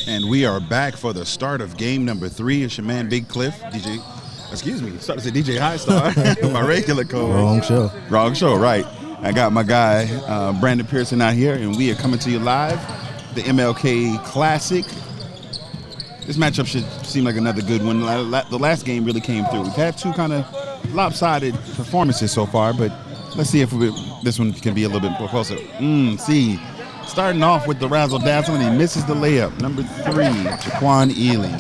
And we are back for the start of game number 3. It's your man, Big Cliff, DJ. Excuse me, started to say DJ High Star, my regular code. Wrong show, right. I got my guy, Brandon Pearson out here, and we are coming to you live, the MLK Classic. This matchup should seem like another good one. The last game really came through. We've had two kind of lopsided performances so far, but let's see if this one can be a little bit more closer. See. Starting off with the razzle-dazzle, and he misses the layup. Number 3, Jaquan Ely.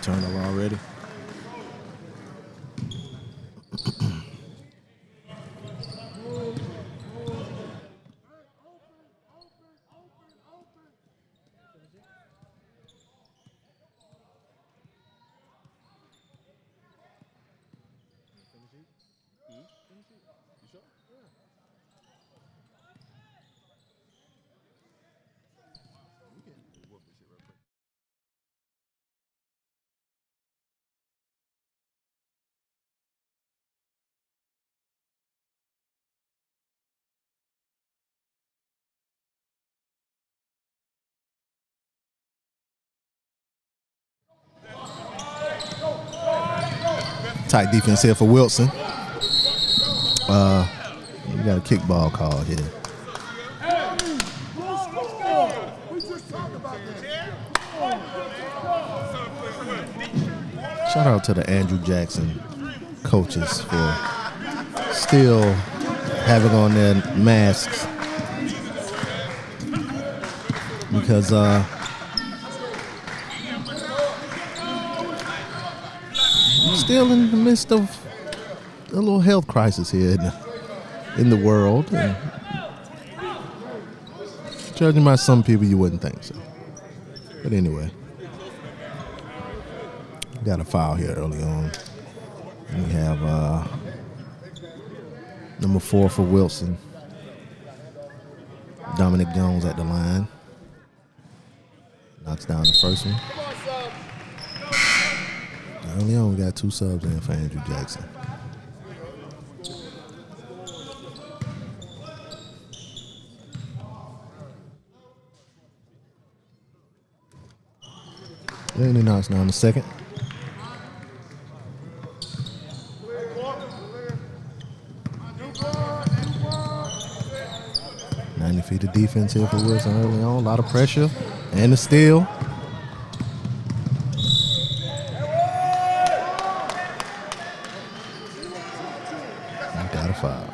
Turnover already. Tight defense here for Wilson. We got a kickball call here. Shout out to the Andrew Jackson coaches for still having on their masks because still in the midst of a little health crisis here in the world. And judging by some people, you wouldn't think so. But anyway, got a foul here early on. And we have number 4 for Wilson, Dominic Jones at the line. Knocks down the first one. Early on, we got 2 subs in for Andrew Jackson. And he knocks down the second. Feet of defense here for Wilson early on. A lot of pressure and the steal. Got a foul.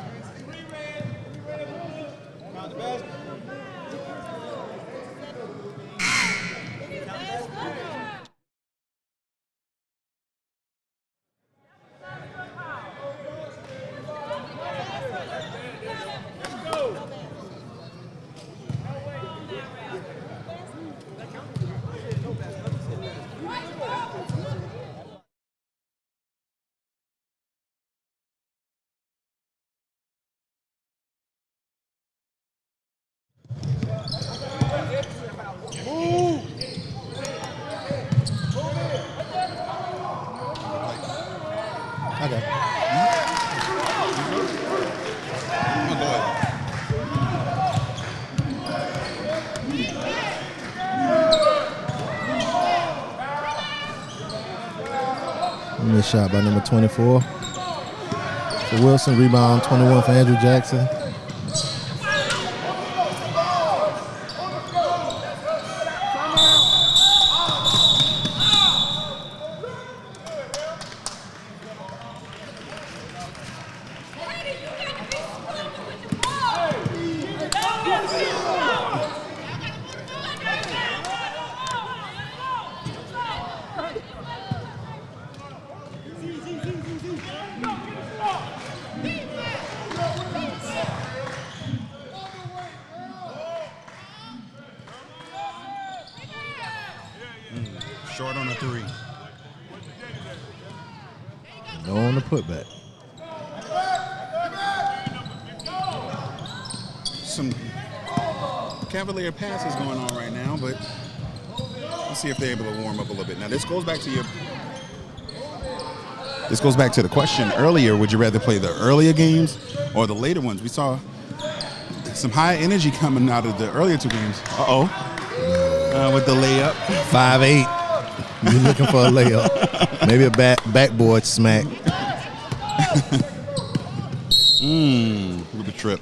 Missed shot by number 24 for Wilson. Rebound 21 for Andrew Jackson. Short on a 3. No on the putback. Some cavalier passes going on right now, but let's see if they're able to warm up a little bit. Now, this goes back to your this goes back to the question earlier, would you rather play the earlier games or the later ones? We saw some high energy coming out of the earlier 2 games. With the layup. 5'8". You're looking for a layup. Maybe a backboard smack. With the trip.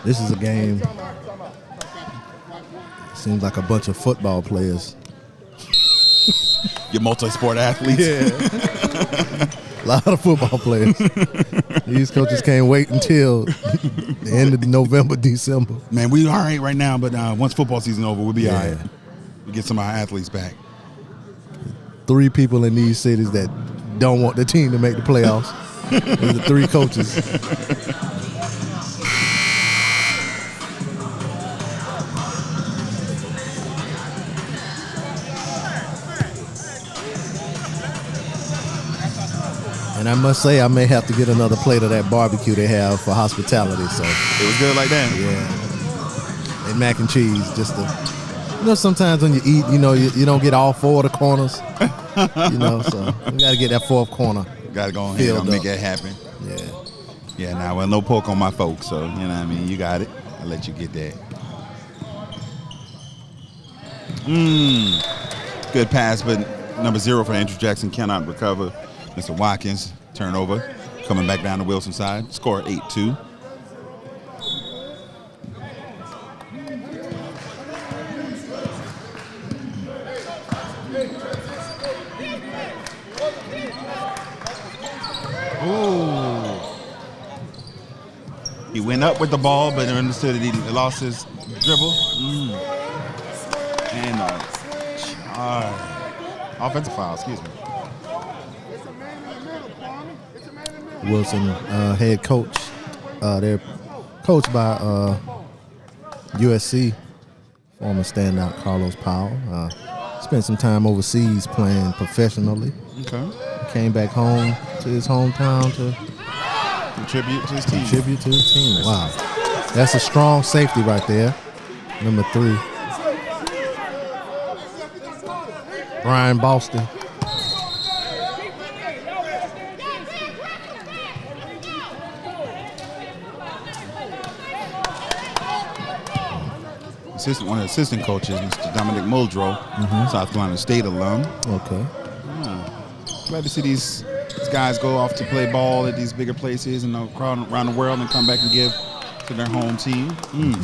This is a game. Seems like a bunch of football players. Your multi-sport athletes. Yeah. A lot of football players. These coaches can't wait until the end of November, December. Man, we all right now, but once football season over, we'll be all right. Yeah. We get some of our athletes back. 3 people in these cities that don't want the team to make the playoffs. These are 3 coaches. And I must say, I may have to get another plate of that barbecue they have for hospitality. So It was good like that. yeah, and mac and cheese. Just to, sometimes when you eat, you don't get all 4 of the corners. So we got to get that 4th corner. Got to go ahead and make that happen. Yeah. Yeah, now, well, no poke on my folks, so, you know what I mean? You got it. I'll let you get that. Good pass, but number 0 for Andrew Jackson cannot recover. Mr. Watkins, turnover, coming back down the Wilson side. Score 8-2. He went up with the ball, but understood that he lost his dribble. And offensive foul, excuse me. Wilson, head coach. They're coached by USC former standout Carlos Powell. Spent some time overseas playing professionally. Okay. Came back home to his hometown to Contribute to his team. contribute to his team. Wow. That's a strong safety right there. Number 3. Brian Boston. One of the assistant coaches, Mr. Dominic Muldrow, South Carolina State alum. Okay. Glad to see these guys go off to play ball at these bigger places and around the world and come back and give to their home team.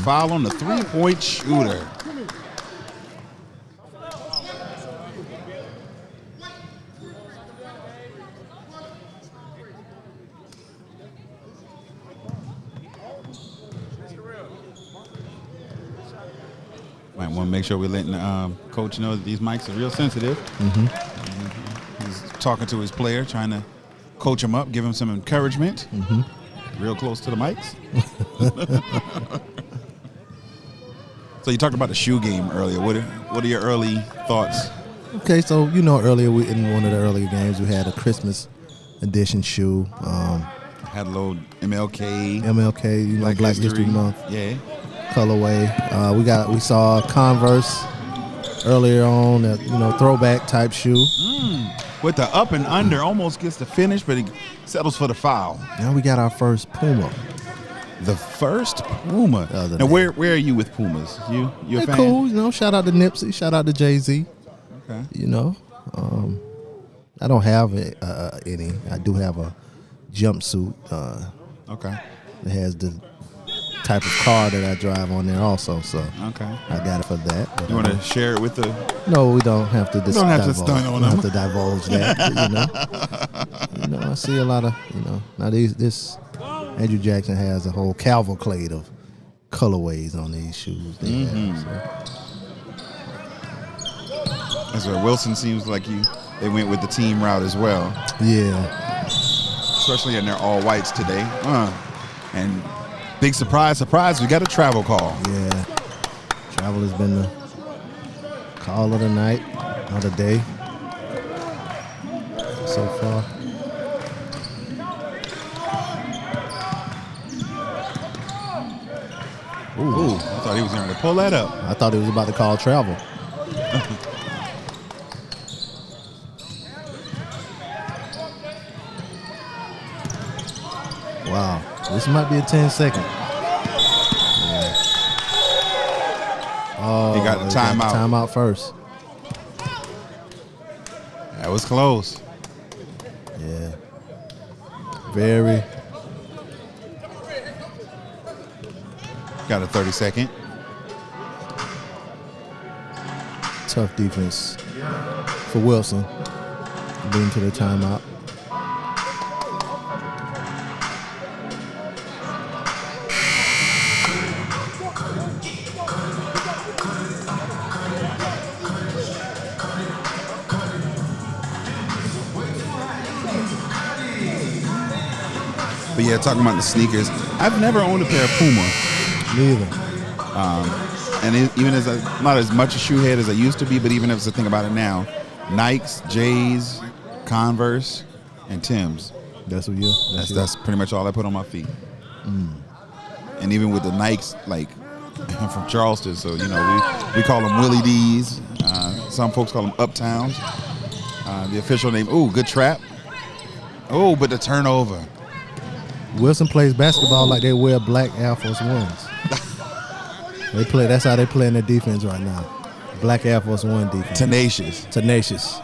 Foul on the 3-point shooter. Might want to make sure we're letting coach know that these mics are real sensitive. He's talking to his player, trying to coach him up, give him some encouragement. Real close to the mics. So you talked about the shoe game earlier. What are your early thoughts? Okay, so earlier in one of the earlier games we had a Christmas edition shoe. Had a little MLK. Black History Month. Yeah. Colorway. We saw Converse earlier on, that throwback type shoe. With the up and under, almost gets the finish, but he settles for the foul. Now we got our first Puma. The first Puma. Now where are you with Pumas? You a fan? Cool. Shout out to Nipsey. Shout out to Jay-Z. Okay. I don't have any. I do have a jumpsuit. Okay. That has the type of car that I drive on there also, so okay, I got it for that. You want to share it with the? No, we don't have to. Don't have to stunt on them. Have to divulge that. I see a lot of now this Andrew Jackson has a whole cavalcade of colorways on these shoes. That's where Wilson seems like they went with the team route as well. Yeah, especially in their all whites today. And big surprise, we got a travel call. Yeah. Travel has been the call of the night, or the day so far. Ooh, I thought he was going to pull that up. I thought he was about to call travel. Wow. This might be a 10-second. Oh, he got the timeout. Timeout first. That was close. Yeah. Very. Got a 30-second. Tough defense for Wilson. Leading to the timeout. But yeah, talking about the sneakers, I've never owned a pair of Puma. Neither. And even as not as much a shoe head as I used to be, but even as I think about it now, Nikes, J's, Converse, and Tim's. That's what you. That's pretty much all I put on my feet. And even with the Nikes, like I'm from Charleston, so you know we call them Willie D's. Some folks call them Uptowns. The official name, good trap. Oh, but the turnover. Wilson plays basketball like they wear black Air Force Ones. They play. That's how they play in their defense right now. Black Air Force One defense. Tenacious.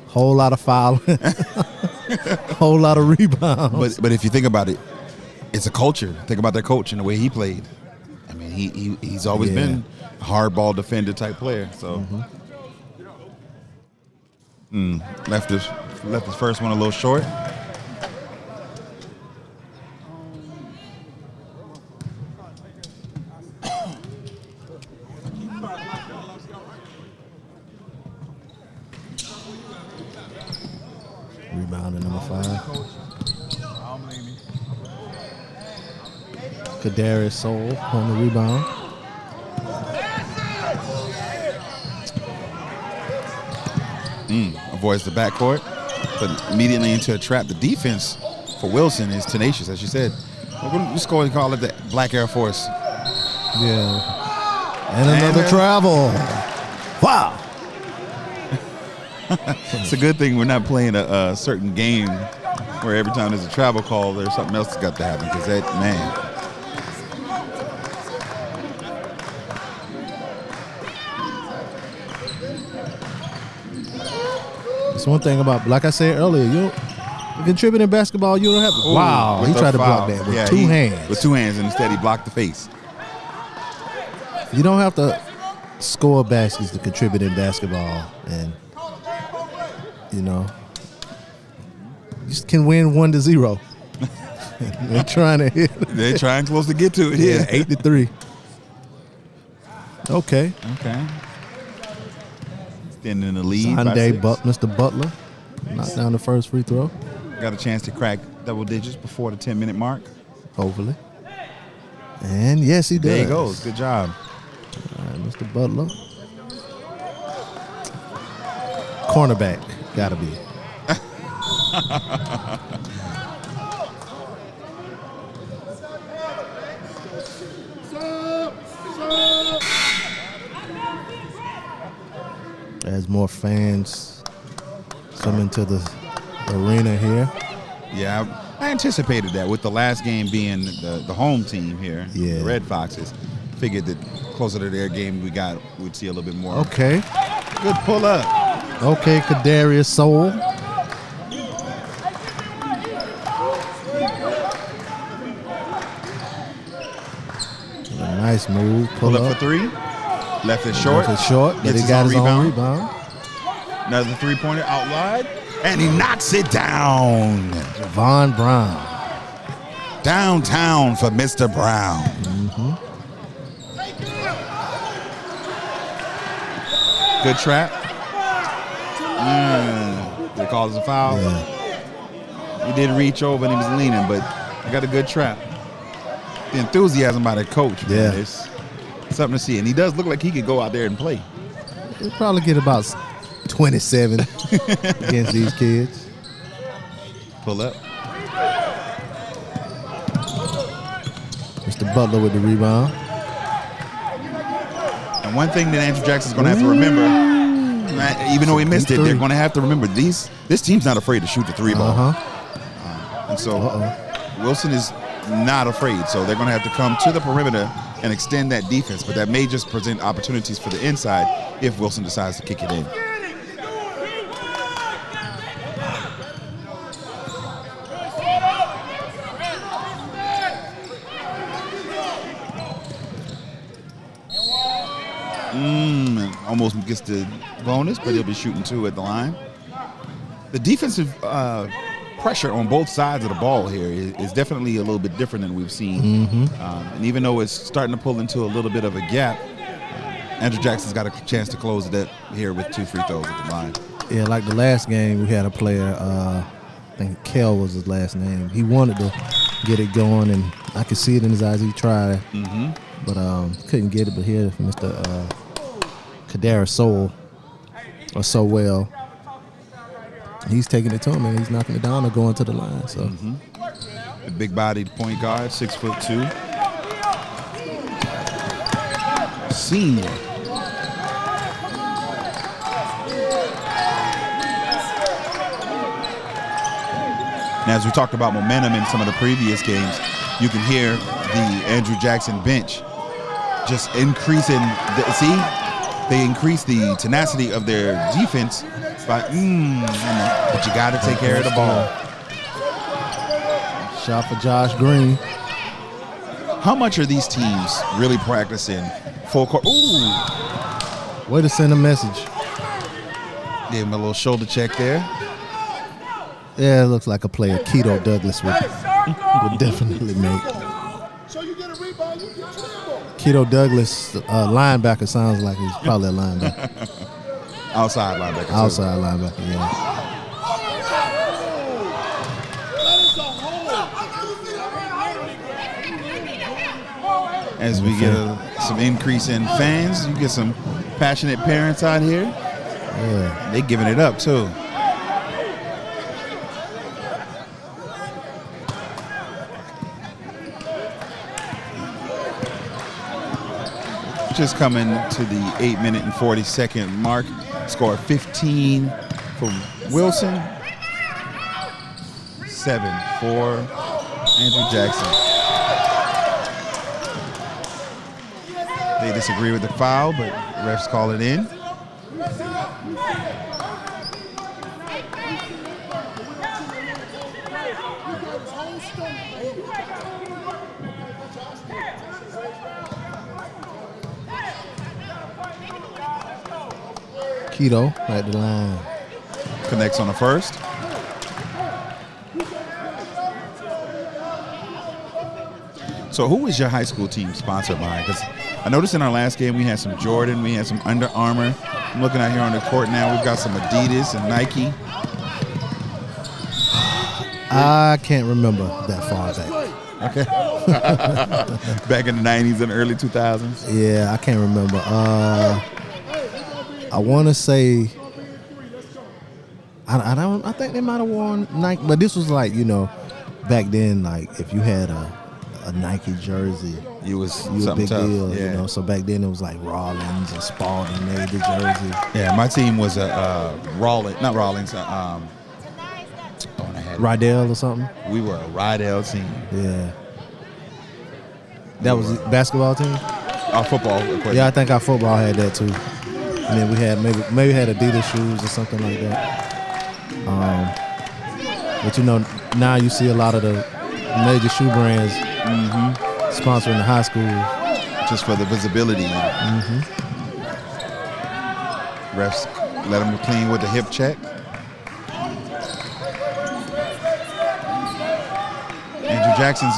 Whole lot of fouling. Whole lot of rebounds. But if you think about it, it's a culture. Think about their coach and the way he played. I mean, he's always been a hardball defender type player. So left his first one a little short. Rebounding number 5. Kadarius Soul on the rebound. Avoids the backcourt, but immediately into a trap. The defense for Wilson is tenacious, as you said. We're going to just go and call it the Black Air Force. Yeah. And another travel. Wow. It's a good thing we're not playing a certain game where every time there's a travel call, there's something else that's got to happen, because that, man. It's one thing about, like I said earlier, you contribute in basketball, you don't have to. Wow, he tried to block that with two hands. With 2 hands, and instead he blocked the face. You don't have to score baskets to contribute in basketball, and you know, you just can win 1-0. They're trying to hit. They're trying close to get to it. Yeah, 8-3. Okay. Standing in the lead. Sunday, Mr. Butler knocked down the first free throw. Got a chance to crack double digits before the 10-minute mark. Hopefully. And yes, he does. There he goes. Good job. All right, Mr. Butler. Cornerback. Gotta be. As more fans come into the arena here. Yeah, I anticipated that with the last game being the home team here, the Red Foxes. Figured that closer to their game we'd see a little bit more. Okay. Good pull up. Okay, Kadarius Soul. A nice move. Pull up for 3. Left it short. But he got his own rebound. Another 3-pointer out wide. And he knocks it down. Von Brown. Downtown for Mr. Brown. Good trap. They called us a foul. Yeah. He did reach over and he was leaning, but I got a good trap. The enthusiasm by the coach, man, it's something to see. And he does look like he could go out there and play. He'll probably get about 27 against these kids. Pull up. Mr. Butler with the rebound. And one thing that Andrew Jackson's going to have to remember, even though he missed it, they're going to have to remember this team's not afraid to shoot the 3 ball. And so Wilson is not afraid, so they're going to have to come to the perimeter and extend that defense, but that may just present opportunities for the inside if Wilson decides to kick it in. Almost gets the bonus, but he'll be shooting 2 at the line. The defensive pressure on both sides of the ball here is definitely a little bit different than we've seen. And even though it's starting to pull into a little bit of a gap, Andrew Jackson's got a chance to close it here with 2 free throws at the line. Yeah, like the last game, we had a player, I think Kel was his last name. He wanted to get it going, and I could see it in his eyes. He tried, but couldn't get it. But here, Mr. Kadara so well. He's taking it to him, and he's knocking it down or going to the line. So, the big-bodied point guard, 6'2", senior. Now, as we talked about momentum in some of the previous games, you can hear the Andrew Jackson bench just increasing. They increase the tenacity of their defense by, but you got to take care of the ball. Shot for Josh Green. How much are these teams really practicing full court? Ooh. Way to send a message. Gave him a little shoulder check there. Yeah, it looks like a player Keto Douglas would definitely make. Keto Douglas, linebacker, sounds like he's probably a linebacker. Outside linebacker. Outside linebacker, yeah. As we get some increase in fans, you get some passionate parents out here. Yeah. They giving it up, too. Just coming to the 8-minute and 40-second mark. Score 15 for Wilson. 7 for Andrew Jackson. They disagree with the foul, but refs call it in. Keto at the line. Connects on the first. So who is your high school team sponsored by? Because I noticed in our last game we had some Jordan, we had some Under Armour. I'm looking out here on the court now. We've got some Adidas and Nike. I can't remember that far back. Okay. Back in the 90s and early 2000s? Yeah, I can't remember. I want to say, I think they might have worn Nike, but this was like, back then, like if you had a Nike jersey, you a big tough. deal, Yeah. So back then it was like Rawlings and Spalding made the jersey. Yeah, my team was Rydell or something. We were a Rydell team. Yeah. That was basketball team? Our football equipment. Yeah, I think our football had that too. And then we had maybe had Adidas shoes or something like that. But now you see a lot of the major shoe brands sponsoring the high school. Just for the visibility. Refs let them clean with the hip check. Andrew Jackson's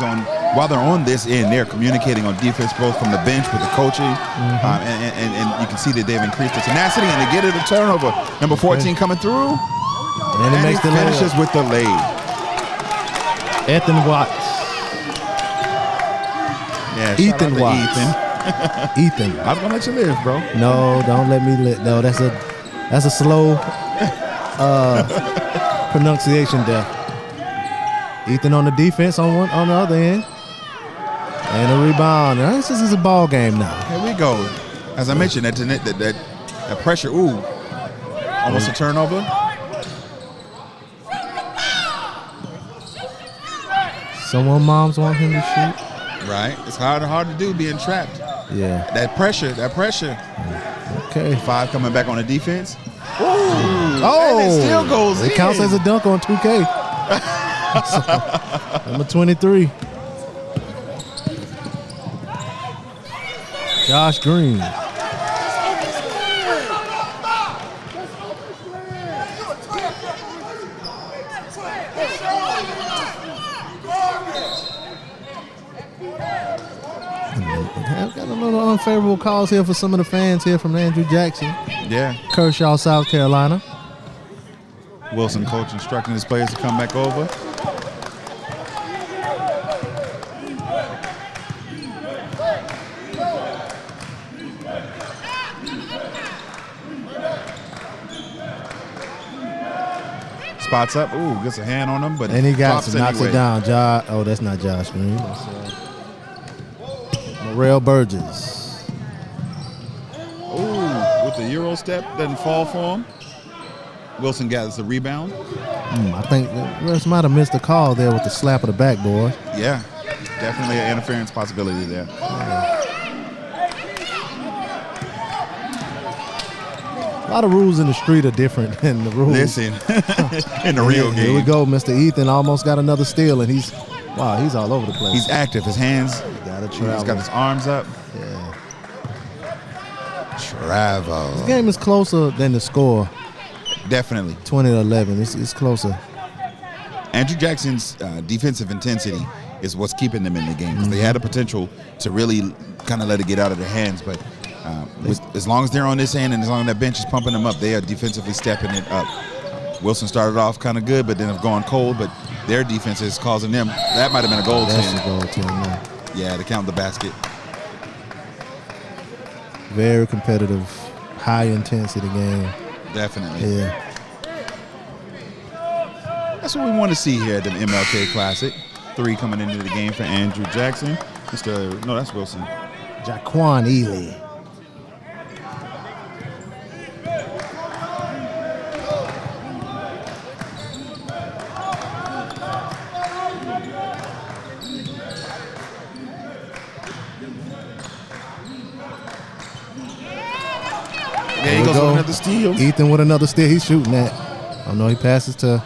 while they're on this end, they're communicating on defense, both from the bench with the coaching, and you can see that they've increased the tenacity, and they get it a turnover. Number 14 coming through, and he makes the finishes with the lay. Ethan Watts. Yeah, Ethan Watts. Ethan. I was gonna let you live, bro. No, don't let me live. No, that's a slow pronunciation there. Ethan on the defense on the other end. And a rebound. Now, this is a ball game now. Here we go. As I mentioned, that pressure. Ooh, almost a turnover. Someone moms want him to shoot. Right. It's hard to do being trapped. Yeah. That pressure. Okay. 5 coming back on the defense. Ooh. Oh. And it still goes in. It counts as a dunk on 2K. So, number 23. Josh Green. I've got a little unfavorable calls here for some of the fans here from Andrew Jackson. Yeah. Kershaw, South Carolina. Wilson coach instructing his players to come back over. Spots up. Ooh, gets a hand on him, but and he got drops knocks anyway. it down. Oh, that's not Josh Green. That's Morrell Burgess. Ooh, with the Euro step, doesn't fall for him. Wilson gathers the rebound. I think the refs might have missed the call there with the slap of the backboard. Yeah, definitely an interference possibility there. A lot of rules in the street are different than the rules. Listen, in the real game. Here we go. Mr. Ethan almost got another steal, and he's all over the place. He's active. His hands. He's got his arms up. Yeah. Travel. This game is closer than the score. Definitely. 20-11. It's closer. Andrew Jackson's defensive intensity is what's keeping them in the game, because they had the potential to really kind of let it get out of their hands, but as long as they're on this end and as long as that bench is pumping them up, they are defensively stepping it up. Wilson started off kind of good, but then have gone cold, but their defense is causing them. That might have been a goal That's team. a goal team, yeah. Yeah, to count the basket. Very competitive, high intensity game. Definitely. Yeah. That's what we want to see here at the MLK Classic. 3 coming into the game for Andrew Jackson. No, that's Wilson. Jaquan Ely. There he goes with another steal. Ethan with another steal. He's shooting that. Oh no, he passes to.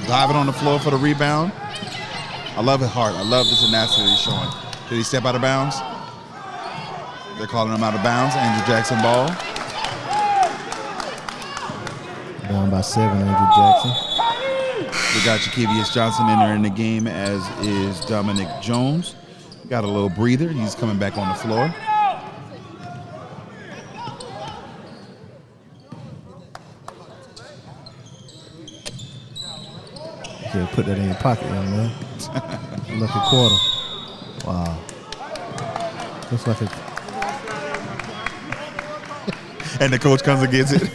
Diving on the floor for the rebound. I love it hard. I love the tenacity he's showing. Did he step out of bounds? They're calling him out of bounds. Andrew Jackson ball. Down by 7, Andrew Jackson. We got Jakevius Johnson entering the game, as is Dominic Jones. Got a little breather. He's coming back on the floor. Yeah, put that in your pocket, young man. Lucky quarter. Wow. Looks like a. And the coach comes and gets it.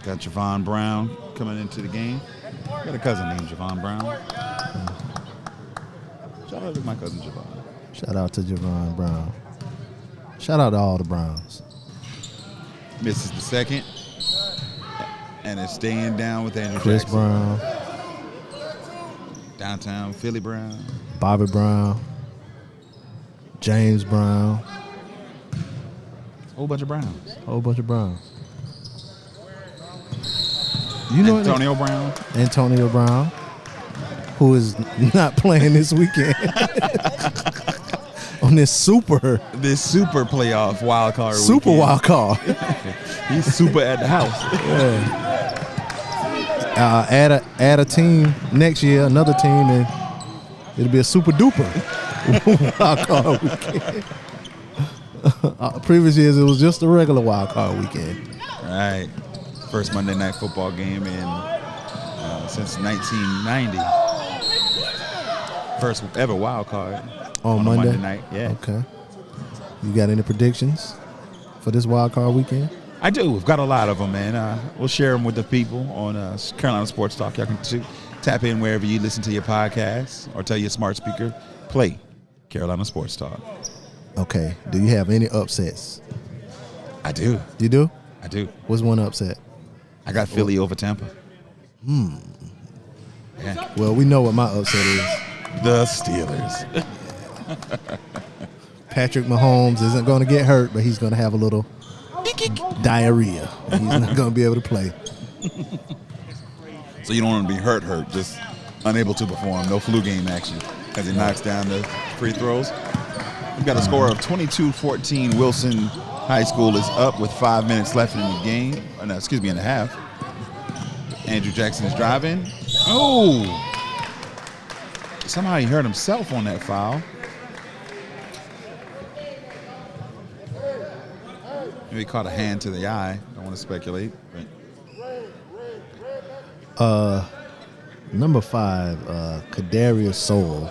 Got Javon Brown coming into the game. Got a cousin named Javon Brown. Shout out to my cousin Javon. Shout out to Javon Brown. Shout out to all the Browns. Misses the second. And is staying down with Andrew Chris Jackson. Brown. Downtown Philly Brown. Bobby Brown. James Brown. Whole bunch of Browns. Whole bunch of Browns. You know Antonio Brown. Antonio Brown, who is not playing this weekend on this super playoff wild card. Super weekend. wild card. He's super at the house. Yeah. Add a team next year, another team, and it'll be a super duper wild card weekend. Previous years it was just a regular wild card weekend. Right. First Monday Night Football game since 1990. First ever wild card on Monday night. Yeah. Okay. You got any predictions for this wild card weekend? I do. We've got a lot of them, man. We'll share them with the people on Carolina Sports Talk. Y'all can tap Tap in wherever you listen to your podcasts or tell your smart speaker, play Carolina Sports Talk. Okay. Do you have any upsets? I do. You do? I do. What's one upset? I got Philly over Tampa. Yeah. Well, we know what my upset is. The Steelers. Patrick Mahomes isn't going to get hurt, but he's going to have a little diarrhea. He's not going to be able to play. So you don't want to be hurt, just unable to perform. No flu game action as he knocks down the free throws. We've got a score of 22-14. Wilson High School is up with 5 minutes left in the game. In the half. Andrew Jackson is driving. Oh! Somehow he hurt himself on that foul. Maybe he caught a hand to the eye. Don't want to speculate. Number 5, Kadarius Soul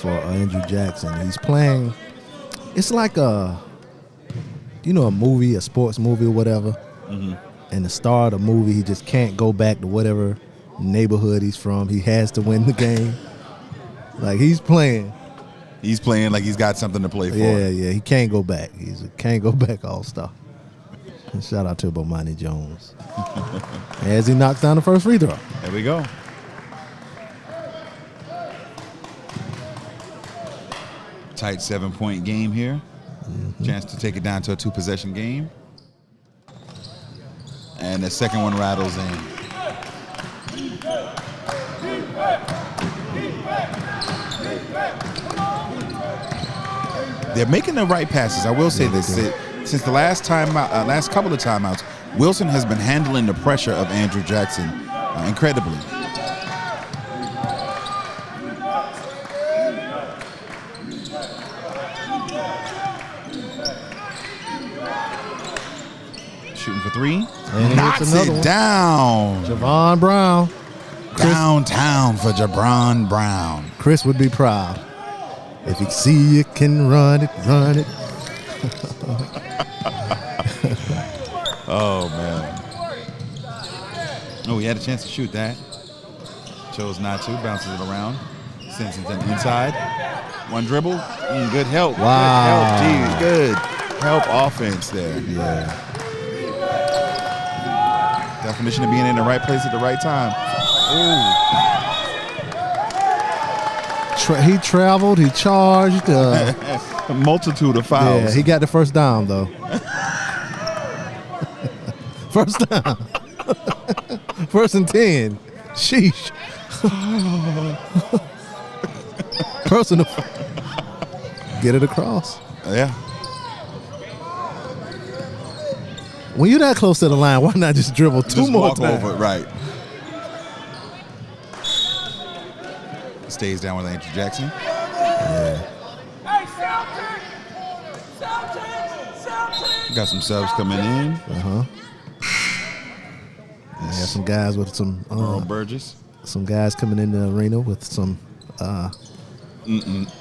for Andrew Jackson. He's playing. It's like a movie, a sports movie or whatever. Mm-hmm. And the star of the movie, he just can't go back to whatever neighborhood he's from. He has to win the game. Like he's playing. He's playing like he's got something to play for. Yeah. He can't go back. He's a can't go back all-star. And shout out to Bomani Jones. As he knocks down the first free throw. There we go. Tight 7-point game here. Mm-hmm. Chance to take it down to a 2-possession game. And the second one rattles in. They're making the right passes. I will say this. Since the last couple of timeouts, Wilson has been handling the pressure of Andrew Jackson incredibly. Shooting for 3. And knocks it down. Javon Brown. Downtown for Javon Brown. Chris would be proud. If you see you can run it, run it. Oh, man. Oh, he had a chance to shoot that. Chose not to. Bounces it around. Sends it inside. One dribble. Good help. Wow. Good help, good help offense there. Yeah. Definition of being in the right place at the right time. Ooh. He traveled. He charged. A multitude of fouls. Yeah, he got the first down, though. First down. First and 10. Sheesh. Pearson. Get it across. Yeah. When you're that close to the line, why not just dribble two more times? Over it, right. Stays down with Andrew Jackson. Yeah. Got some subs coming in. Uh-huh. We have some guys with some Earl Burgess. Some guys coming in the arena with some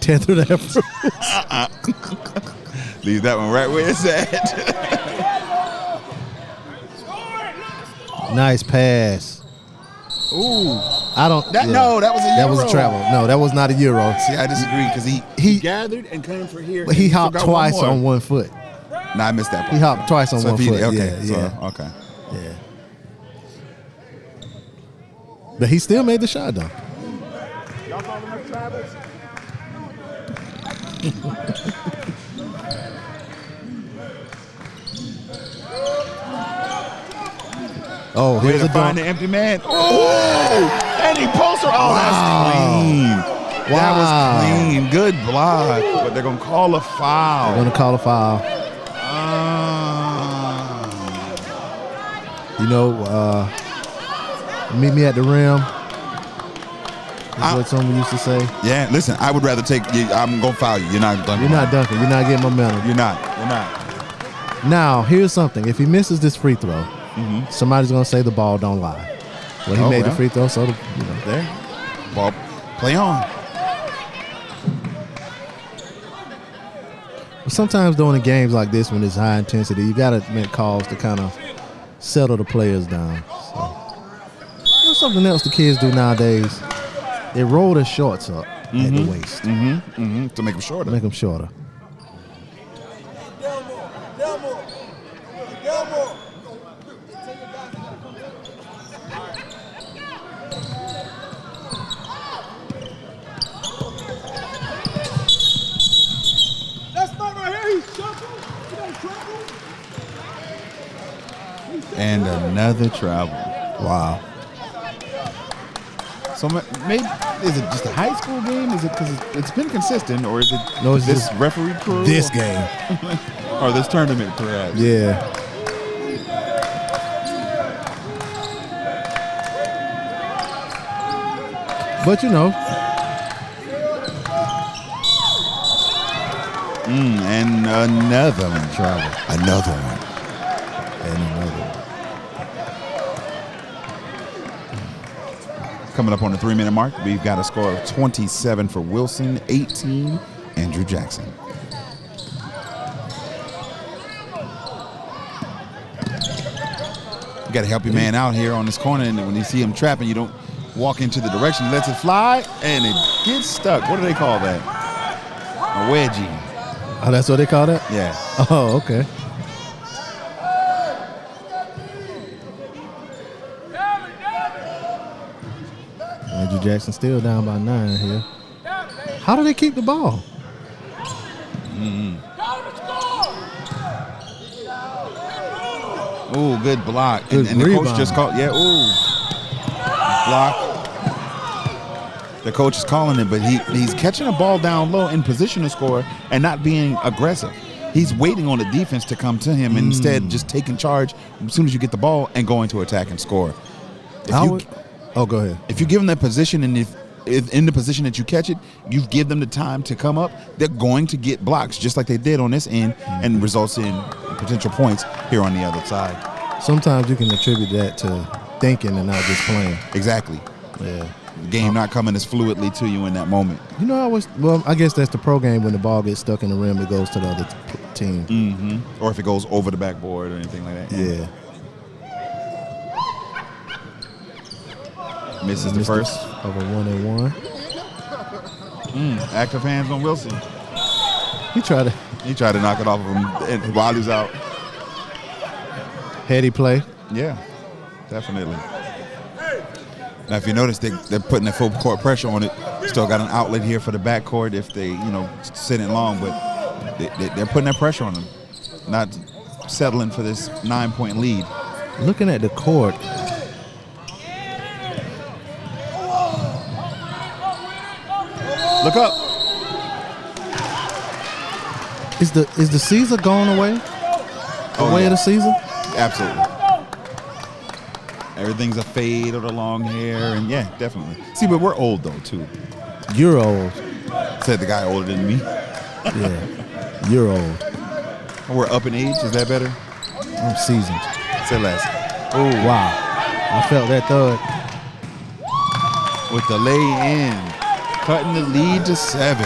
tethered efforts. Leave that one right where it's at. Nice pass. Ooh. No, that was a Euro. That was a travel. No, that was not a Euro. See, I disagree because he gathered and came for here. But he hopped twice on one foot. No, I missed that part. He hopped twice on one foot. Okay. Yeah. Okay. Yeah. But he still made the shot, though. Oh, here's a find the empty man. Oh, and he pulls her. Oh, that's clean. Wow. That was clean. Good block. But they're going to call a foul. They're going to call a foul. Meet me at the rim. That's what someone used to say. Yeah, listen, I would rather take you. I'm going to foul you. You're not dunking. You're not dunking. You're not getting momentum. You're not. Now, here's something. If he misses this free throw, somebody's going to say the ball don't lie. Well, he made the free throw, so there. Ball, play on. But sometimes during games like this, when it's high intensity, you got to make calls to kind of settle the players down. So. What's something else the kids do nowadays? They roll their shorts up at the waist. To make them shorter. Make them shorter. And another travel. Wow. So maybe is it just a high school game? Is it because it's been consistent, or is it it's this referee crew? This game. Or this tournament, perhaps? Yeah. But you know. And another one. Travel. Another one. And another one. Coming up on the 3-minute mark, we've got a score of 27 for Wilson, 18, Andrew Jackson. You got to help your man out here on this corner, and when you see him trapping, you don't walk into the direction, he lets it fly, and it gets stuck. What do they call that? A wedgie. Oh, that's what they call that? Yeah. Oh, okay. Andrew Jackson still down by 9 here. How do they keep the ball? Ooh, good block. Good and the rebound. coach just called, block. The coach is calling it, but he's catching a ball down low in position to score and not being aggressive. He's waiting on the defense to come to him and instead just taking charge as soon as you get the ball and going to attack and score. Go ahead. If you give them that position, and if in the position that you catch it, you give them the time to come up, they're going to get blocks just like they did on this end and results in potential points here on the other side. Sometimes you can attribute that to thinking and not just playing. Exactly. Yeah. The game not coming as fluidly to you in that moment. You know, I guess that's the pro game. When the ball gets stuck in the rim, it goes to the other team. Or if it goes over the backboard or anything like that. Yeah. Misses the first. Of a 1-and-1. Active hands on Wilson. He tried to knock it off of him while he was out. Heady play. Yeah, definitely. Now, if you notice, they're putting that full court pressure on it. Still got an outlet here for the backcourt if they, sit in long, but they're putting that pressure on them. Not settling for this 9-point lead. Looking at the court. Look up. Is the Caesar going away? The way of the Caesar? Absolutely. Everything's a fade of the long hair, and yeah, definitely. See, but we're old though too. You're old. Said the guy older than me. Yeah, you're old. We're up in age. Is that better? I'm seasoned. Say less. Oh wow! I felt that thud. With the lay in, cutting the lead to 7.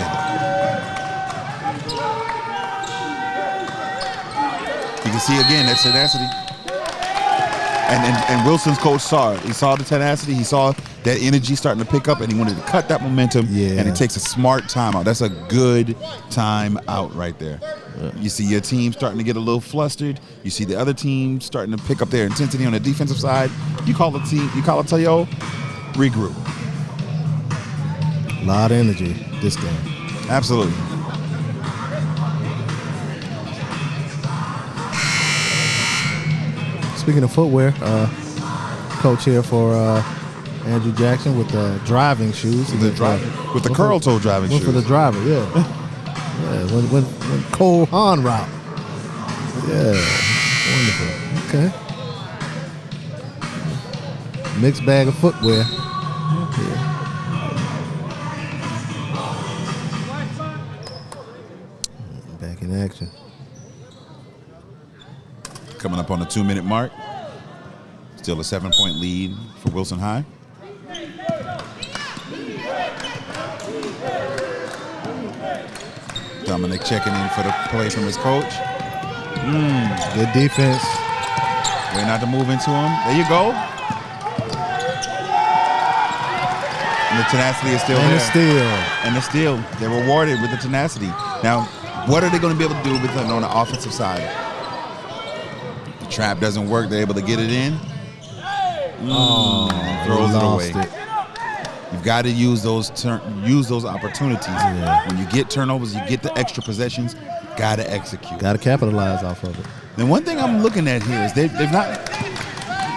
You can see again that tenacity. And Wilson's coach saw it. He saw the tenacity. He saw that energy starting to pick up, and he wanted to cut that momentum. Yeah. And it takes a smart timeout. That's a good timeout right there. Yeah. You see your team starting to get a little flustered. You see the other team starting to pick up their intensity on the defensive side. You call a tell regroup. A lot of energy this game. Absolutely. Speaking of footwear, coach here for Andrew Jackson with the driving shoes. With the curl toe driving shoes. For the driver, yeah. Yeah, when Cole Haan route. Yeah, wonderful. Okay. Mixed bag of footwear. Yeah. Back in action. Coming up on the 2-minute mark. Still a 7-point lead for Wilson High. Dominic checking in for the play from his coach. Good defense. Waiting not to move into him. There you go. And the tenacity is still And there. it's still. They're rewarded with the tenacity. Now, what are they going to be able to do with it on the offensive side? The trap doesn't work. They're able to get it in. Throws it away. You've got to use those opportunities. Yeah. When you get turnovers, you get the extra possessions. Got to execute. Got to capitalize off of it. Then one thing I'm looking at here is they've not,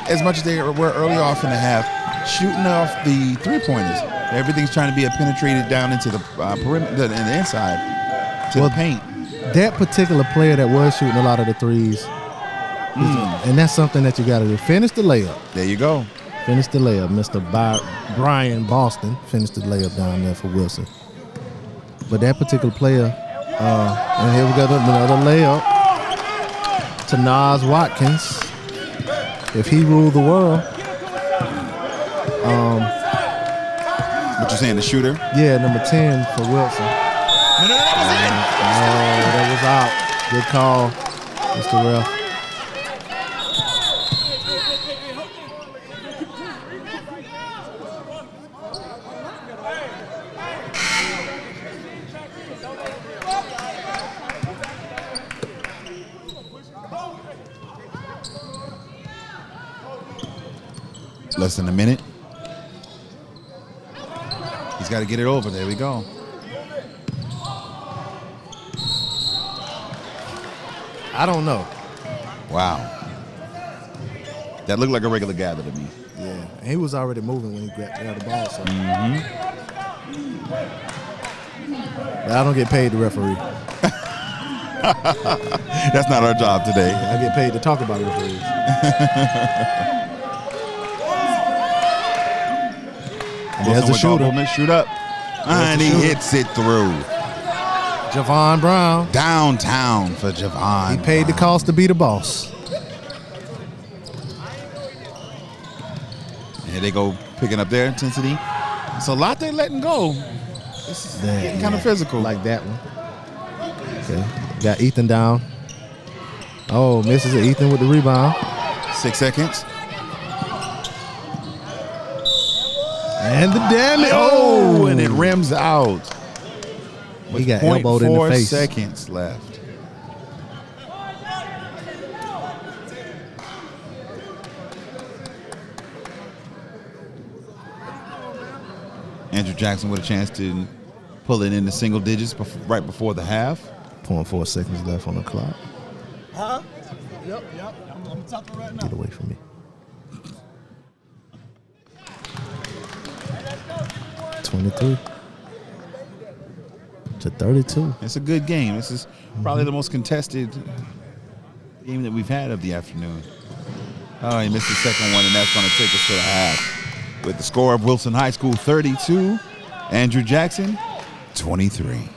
as much as they were early off in the half, shooting off the three-pointers. Everything's trying to be penetrated down into the perimeter and the inside to the paint. That particular player that was shooting a lot of the threes, and that's something that you got to do. Finish the layup. There you go. Finish the layup. Mr. Brian Boston finished the layup down there for Wilson. But that particular player, and here we got another layup to Nas Watkins. If he ruled the world. What you saying, the shooter? Yeah, number 10 for Wilson. No, that was it. Oh, that was out. Good call, Mr. Ref. Less than a minute. He's got to get it over. There we go. I don't know. Wow. That looked like a regular gather to me. Yeah, and he was already moving when he grabbed the ball. So. But I don't get paid to referee. That's not our job today. I get paid to talk about referees. There's the shooter. Shoot up. And he hits it through. Javon Brown. Downtown for Javon. He paid the cost to be the boss. And here they go picking up their intensity. It's a lot they're letting go. This is getting kind of physical. Like that one. Okay. Got Ethan down. Oh, misses it. Ethan with the rebound. 6 seconds. And the damage. Oh, and it rims out. He got elbowed in the face. 4 seconds left. Andrew Jackson with a chance to pull it into single digits right before the half. 0.4 seconds left on the clock. Huh? Yep. I'm talking right now. Get away from me. $23 to 32. It's a good game. This is probably the most contested game that we've had of the afternoon. Oh, he missed the second one, and that's going to take us to the half. With the score of Wilson High School 32, Andrew Jackson 23.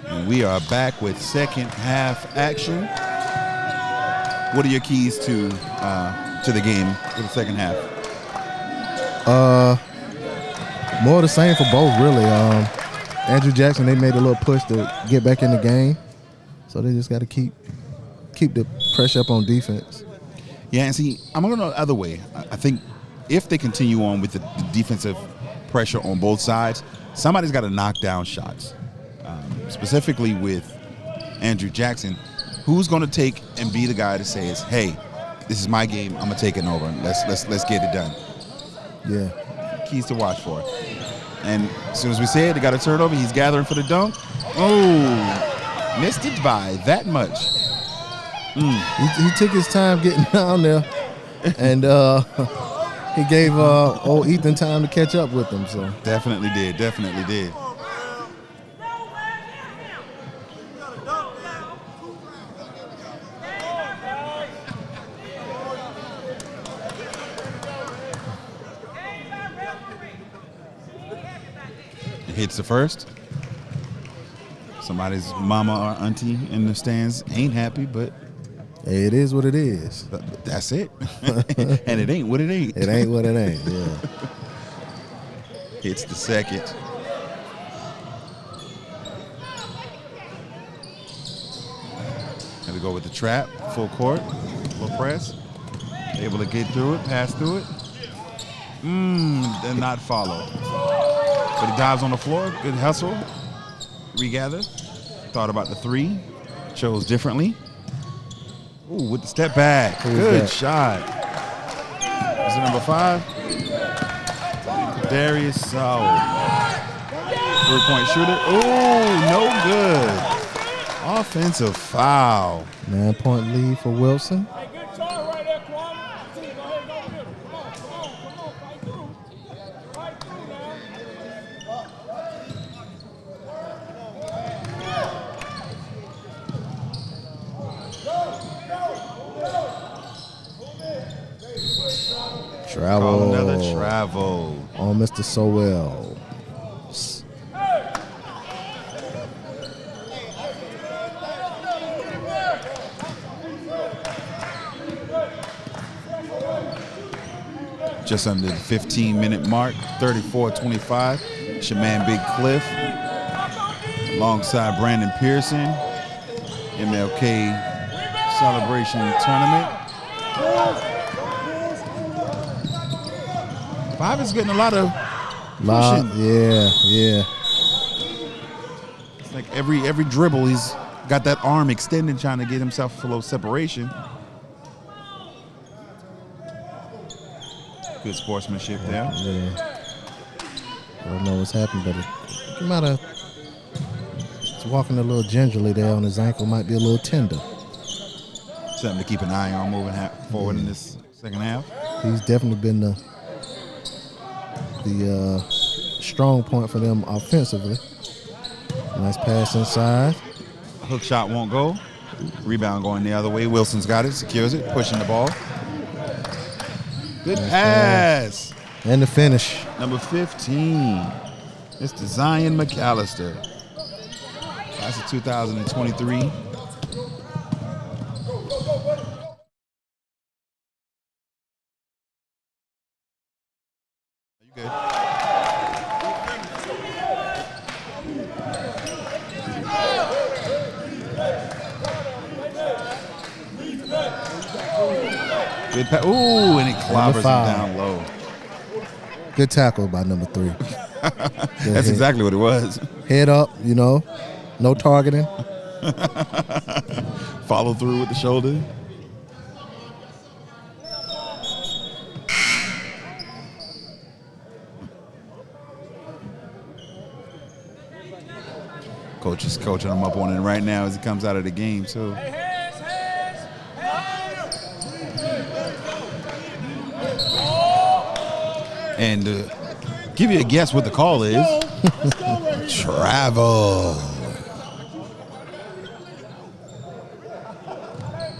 And we are back with second half action. What are your keys to the game for the second half? More of the same for both, really. Andrew Jackson, they made a little push to get back in the game, so they just got to keep the pressure up on defense. Yeah, and see, I'm going to go the other way. I think if they continue on with the defensive pressure on both sides, somebody's got to knock down shots. Specifically with Andrew Jackson, who's going to take and be the guy to say, "Hey, this is my game. I'm gonna take it over. Let's get it done." Yeah. Keys to watch for. And as soon as we say it, they got a turnover. He's gathering for the dunk. Oh, missed it by that much. He took his time getting down there, and he gave old Ethan time to catch up with him. So definitely did. Hits the first. Somebody's mama or auntie in the stands ain't happy, but hey, it is what it is. That's it. And it ain't what it ain't. It ain't what it ain't, yeah. Hits the second. Had to go with the trap, full court, full press. Able to get through it, pass through it. Did not follow. But he dives on the floor, good hustle, regather. Thought about the three, chose differently. Ooh, with the step back, good shot. Is it number 5? Darius Sowell. 3-point shooter, ooh, no good. Offensive foul. 9-point lead for Wilson. Travel. Another travel. On Mr. Sowell. Just under the 15-minute mark, 34-25. It's your man Big Cliff alongside Brandon Pearson. MLK Celebration Tournament. 5 is getting a lot of pushing. Yeah. It's like every dribble, he's got that arm extended, trying to get himself a little separation. Good sportsmanship there. Yeah. I don't know what's happened, but he might have. He's walking a little gingerly there on his ankle. Might be a little tender. Something to keep an eye on moving forward in this second half. He's definitely been the strong point for them offensively. Nice pass inside. Hook shot won't go. Rebound going the other way. Wilson's got it, secures it, pushing the ball. Good pass. And the finish. Number 15. Mr. Zion McAllister. Class of 2023. You good? Good pass. Ooh, and it clobbers him down low. Good tackle by number 3. That's exactly what it was. Head up, no targeting. Follow through with the shoulder. Coach is coaching him up on it right now as he comes out of the game, too. And give you a guess what the call is. Travel.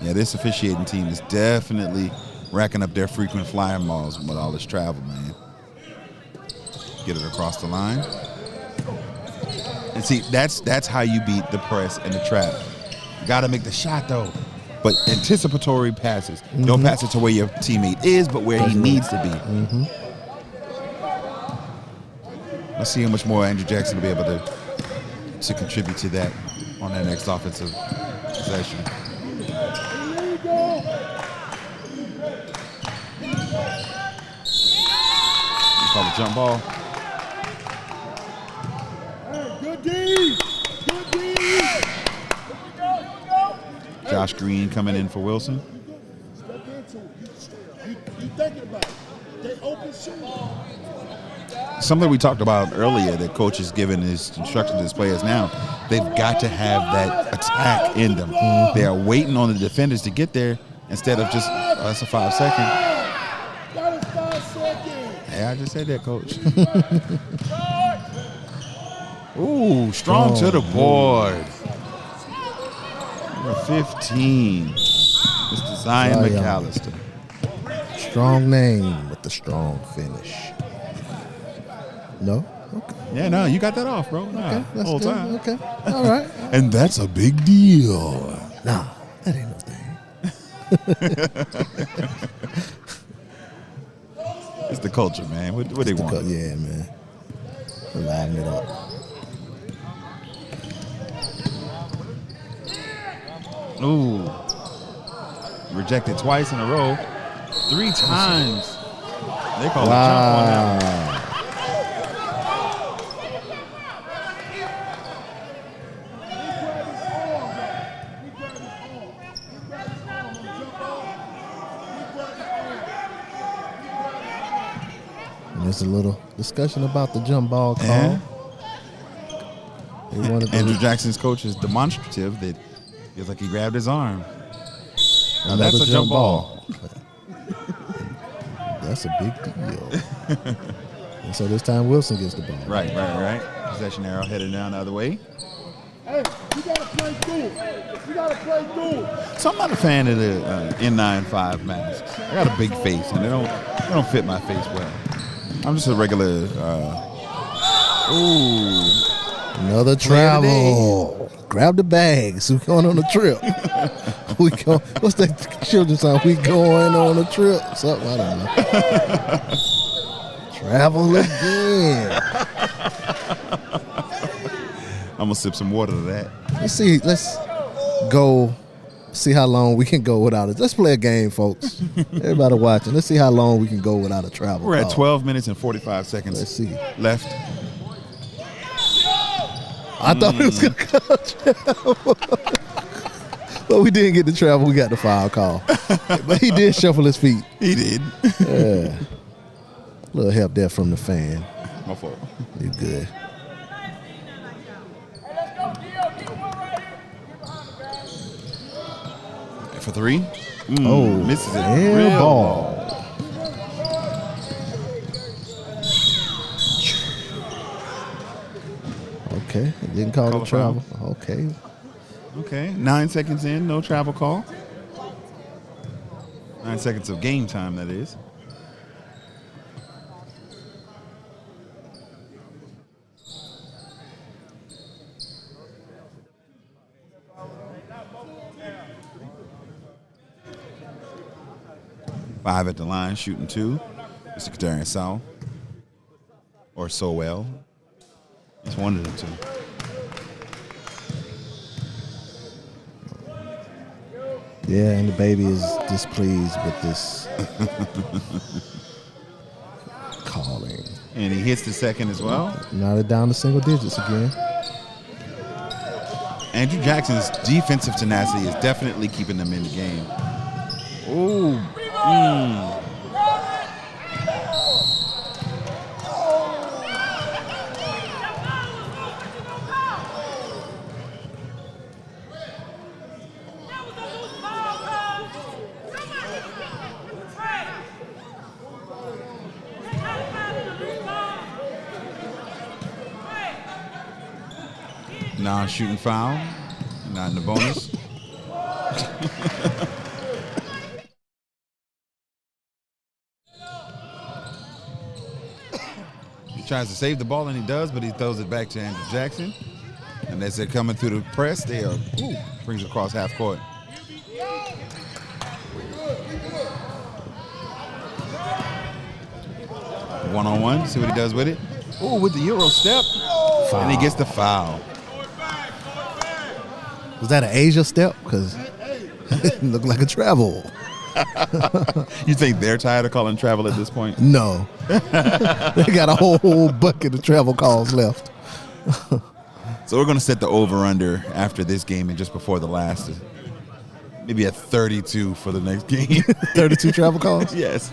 Yeah, this officiating team is definitely racking up their frequent flyer miles with all this travel, man. Get it across the line. And see, that's how you beat the press and the trap. You got to make the shot, though. But anticipatory passes. Don't pass it to where your teammate is, but where he needs to be. Let's see how much more Andrew Jackson will be able to contribute to that on that next offensive possession. Call the jump ball. Good D. Good D. Josh Green coming in for Wilson. Step into it. You thinking about it. They open shoot. Something we talked about earlier that coach is giving his instructions to his players now. They've got to have that attack in them. They are waiting on the defenders to get there instead of just, that's a 5 second. That is 5 seconds. Hey, I just said that, coach. Ooh, strong to the board. Number 15, Mr. Zion McAllister. Strong name with the strong finish. No? Okay. Yeah, no, you got that off, bro. Nah, Okay, that's whole good. time. Okay, all right. And that's a big deal. Nah, that ain't no thing. It's the culture, man. What they want? Yeah, man. Liven it up. Ooh. Rejected twice in a row. 3 times. They call it jump on that. There's a little discussion about the jump ball call. Yeah. They wanted Andrew Jackson's coach is demonstrative that feels like he grabbed his arm. Now that's a jump ball. That's a big deal. And so this time Wilson gets the ball. Right. Possession arrow headed down the other way. Hey, you gotta play through it. You gotta play through it. So I'm not a fan of the N95 masks. I got a big face, and they don't fit my face well. I'm just a regular. Another travel. Grab the bags. We going on a trip. What's that children's song? We going on a trip. Something, I don't know. Travel again. I'm gonna sip some water to that. Let's go see how long we can go without it. Let's play a game, folks. Everybody watching. Let's see how long we can go without a travel. We're at call. 12 minutes and 45 seconds. Let's see. Left. I thought it was going to call travel. But we didn't get the travel. We got the foul call. But he did shuffle his feet. He did. Yeah. A little help there from the fan. My fault. You good. For 3. Misses it. Air Real ball. Okay. Didn't call the travel. Okay. Okay. 9 seconds in, no travel call. 9 seconds of game time, that is. Five at the line, shooting 2. Mr. Kadarian Sowell. Or Sowell. It's one of the 2. Yeah, and the baby is displeased with this calling. And he hits the second as well. Now they're down to single digits again. Andrew Jackson's defensive tenacity is definitely keeping them in the game. Ooh. Non-shooting foul, not in the bonus. He tries to save the ball, and he does, but he throws it back to Andrew Jackson. And as they're coming through the press, they are brings across half court. One-on-one, see what he does with it. Ooh, with the Euro step. Foul. And he gets the foul. Was that an Asia step? Because it looked like a travel. You think they're tired of calling travel at this point? No. They got a whole bucket of travel calls left. So we're going to set the over-under after this game and just before the last. Maybe at 32 for the next game. 32 travel calls? Yes.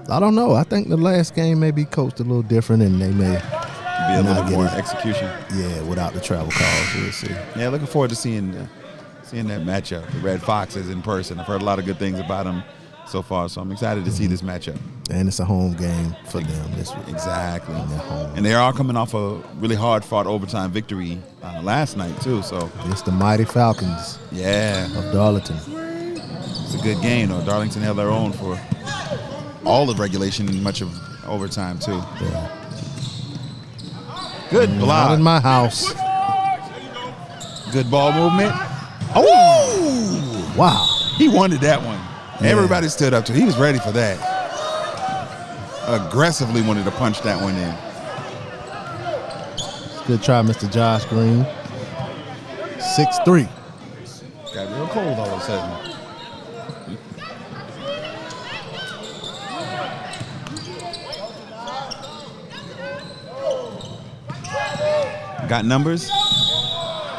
I don't know. I think the last game may be coached a little different, and they may be a little more execution. Yeah, without the travel calls, we'll see. Yeah, looking forward to seeing that matchup. The Red Foxes in person. I've heard a lot of good things about them so far, so I'm excited to see this matchup. And it's a home game for them this week. Exactly. And they're home. And they are coming off a really hard-fought overtime victory last night too. So it's the mighty Falcons. Yeah. Of Darlington. It's a good game, though. Darlington held their own for all of regulation and much of overtime too. Yeah. Good block. Not in my house. Good ball movement. Oh! Wow. He wanted that one. Yeah. Everybody stood up to him. He was ready for that. Aggressively wanted to punch that one in. Good try, Mr. Josh Green. 6'3". Got real cold all of a sudden. Got numbers.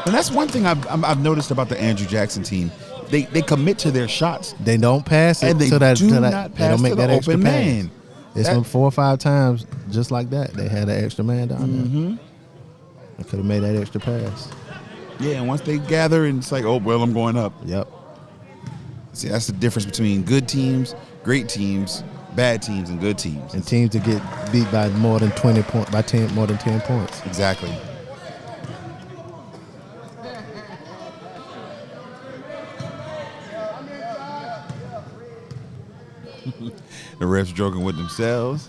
And that's one thing I've noticed about the Andrew Jackson team. They commit to their shots. They don't pass it. And they do not they pass don't make to that the extra open pass. man. It's been 4 or 5 times just like that. They had an extra man down there. They could have made that extra pass. Yeah, and once they gather and it's like, oh, well, I'm going up. Yep. See, that's the difference between good teams, great teams, bad teams, and good teams. And teams that get beat by more than 20 points, more than 10 points. Exactly. The refs joking with themselves.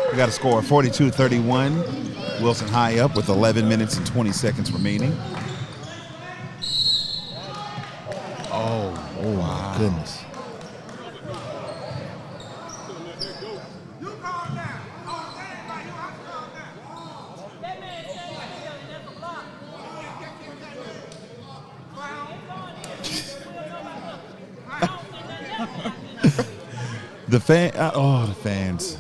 We got a score 42-31. Wilson high up with 11 minutes and 20 seconds remaining. Oh wow. My goodness. The fans.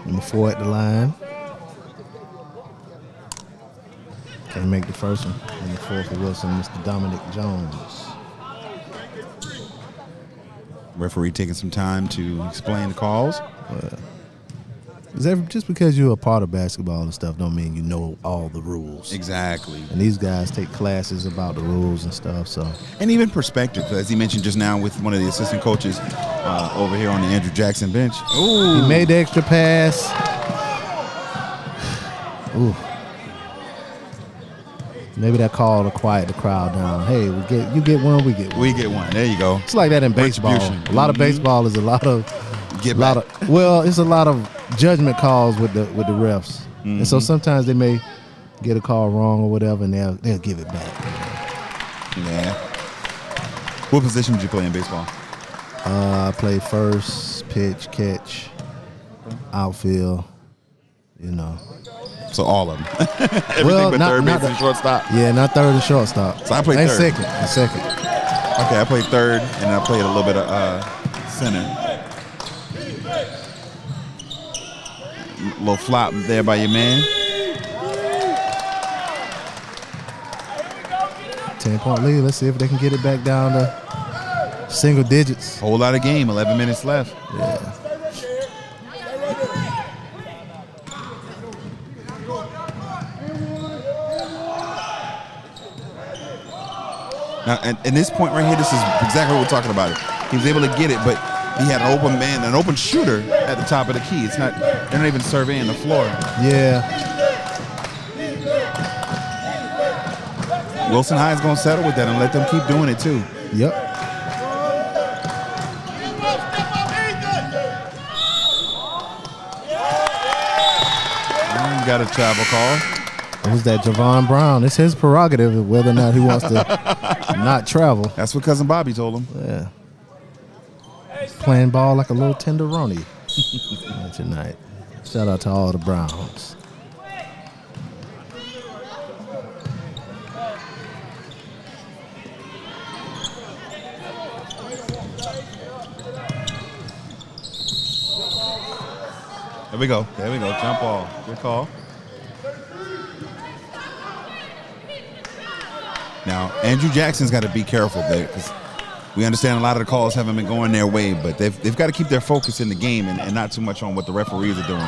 Number 4 at the line. Can't make the first one. And the 4 for Wilson, Mr. Dominic Jones. Referee taking some time to explain the calls. Just because you're a part of basketball and stuff don't mean you know all the rules. Exactly. And these guys take classes about the rules and stuff. So. And even perspective, as he mentioned just now with one of the assistant coaches over here on the Andrew Jackson bench. Ooh. He made the extra pass. Ooh. Maybe that call to quiet the crowd down. Hey, you get one, we get one. We get one. There you go. It's like that in baseball. A lot of baseball is a lot of it's a lot of judgment calls with the refs. And so sometimes they may get a call wrong or whatever, and they'll give it back. Yeah. What position did you play in baseball? I played first, pitch, catch, outfield, So all of them. Everything but third base and shortstop. Yeah, not third and shortstop. So I played third. Second. Okay, I played third, and I played a little bit of center. Little flop there by your man. 10-point lead. Let's see if they can get it back down to single digits. Whole lot of game. 11 minutes left. Yeah. And this point right here, this is exactly what we're talking about. He was able to get it, but he had an open man, an open shooter at the top of the key. It's not, they're not even surveying the floor. Yeah. Wilson High is going to settle with that and let them keep doing it too. Yep. Got a travel call. It was that Javon Brown. It's his prerogative of whether or not he wants to not travel. That's what Cousin Bobby told him. Yeah. Playing ball like a little tenderoni tonight. Shout out to all the Browns. There we go. There we go. Jump ball. Good call. Now, Andrew Jackson's got to be careful there because we understand a lot of the calls haven't been going their way, but they've got to keep their focus in the game and not too much on what the referees are doing.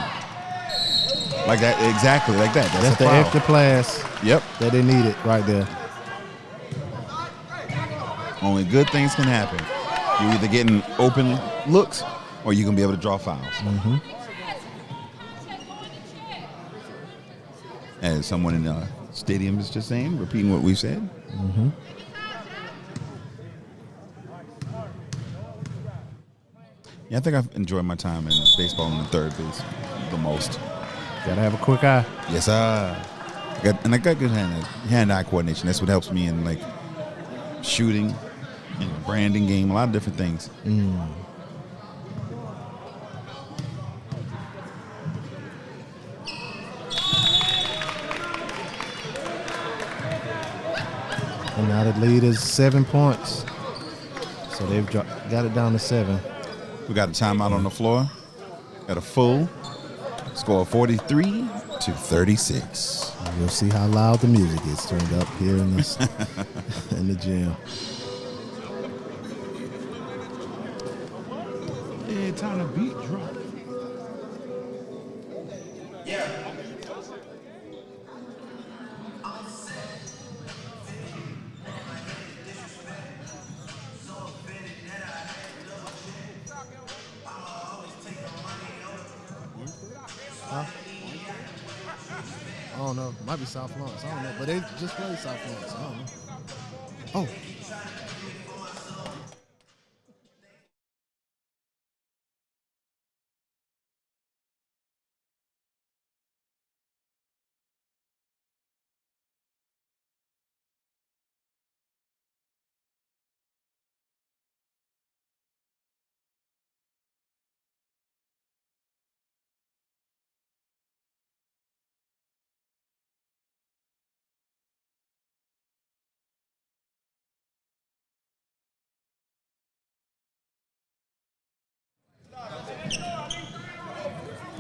Like that, exactly like that. That's the foul. extra pass. Yep. That they needed right there. Only good things can happen. You're either getting open looks or you're going to be able to draw fouls. Mm-hmm. As someone in the stadium is just saying, repeating what we said. Mm-hmm. Yeah, I think I've enjoyed my time in baseball in the third base the most. Gotta have a quick eye. Yes, I got good hand-eye coordination. That's what helps me in like shooting, branding game, a lot of different things. And now the lead is 7 points. So they've got it down to 7. We got a timeout on the floor. Got a full score, 43-36. You'll see how loud the music is turned up here in this in the gym. Yeah, time to beat drop. I don't know. Might be South Florence. I don't know. But they just played South Florence. I don't know. Oh.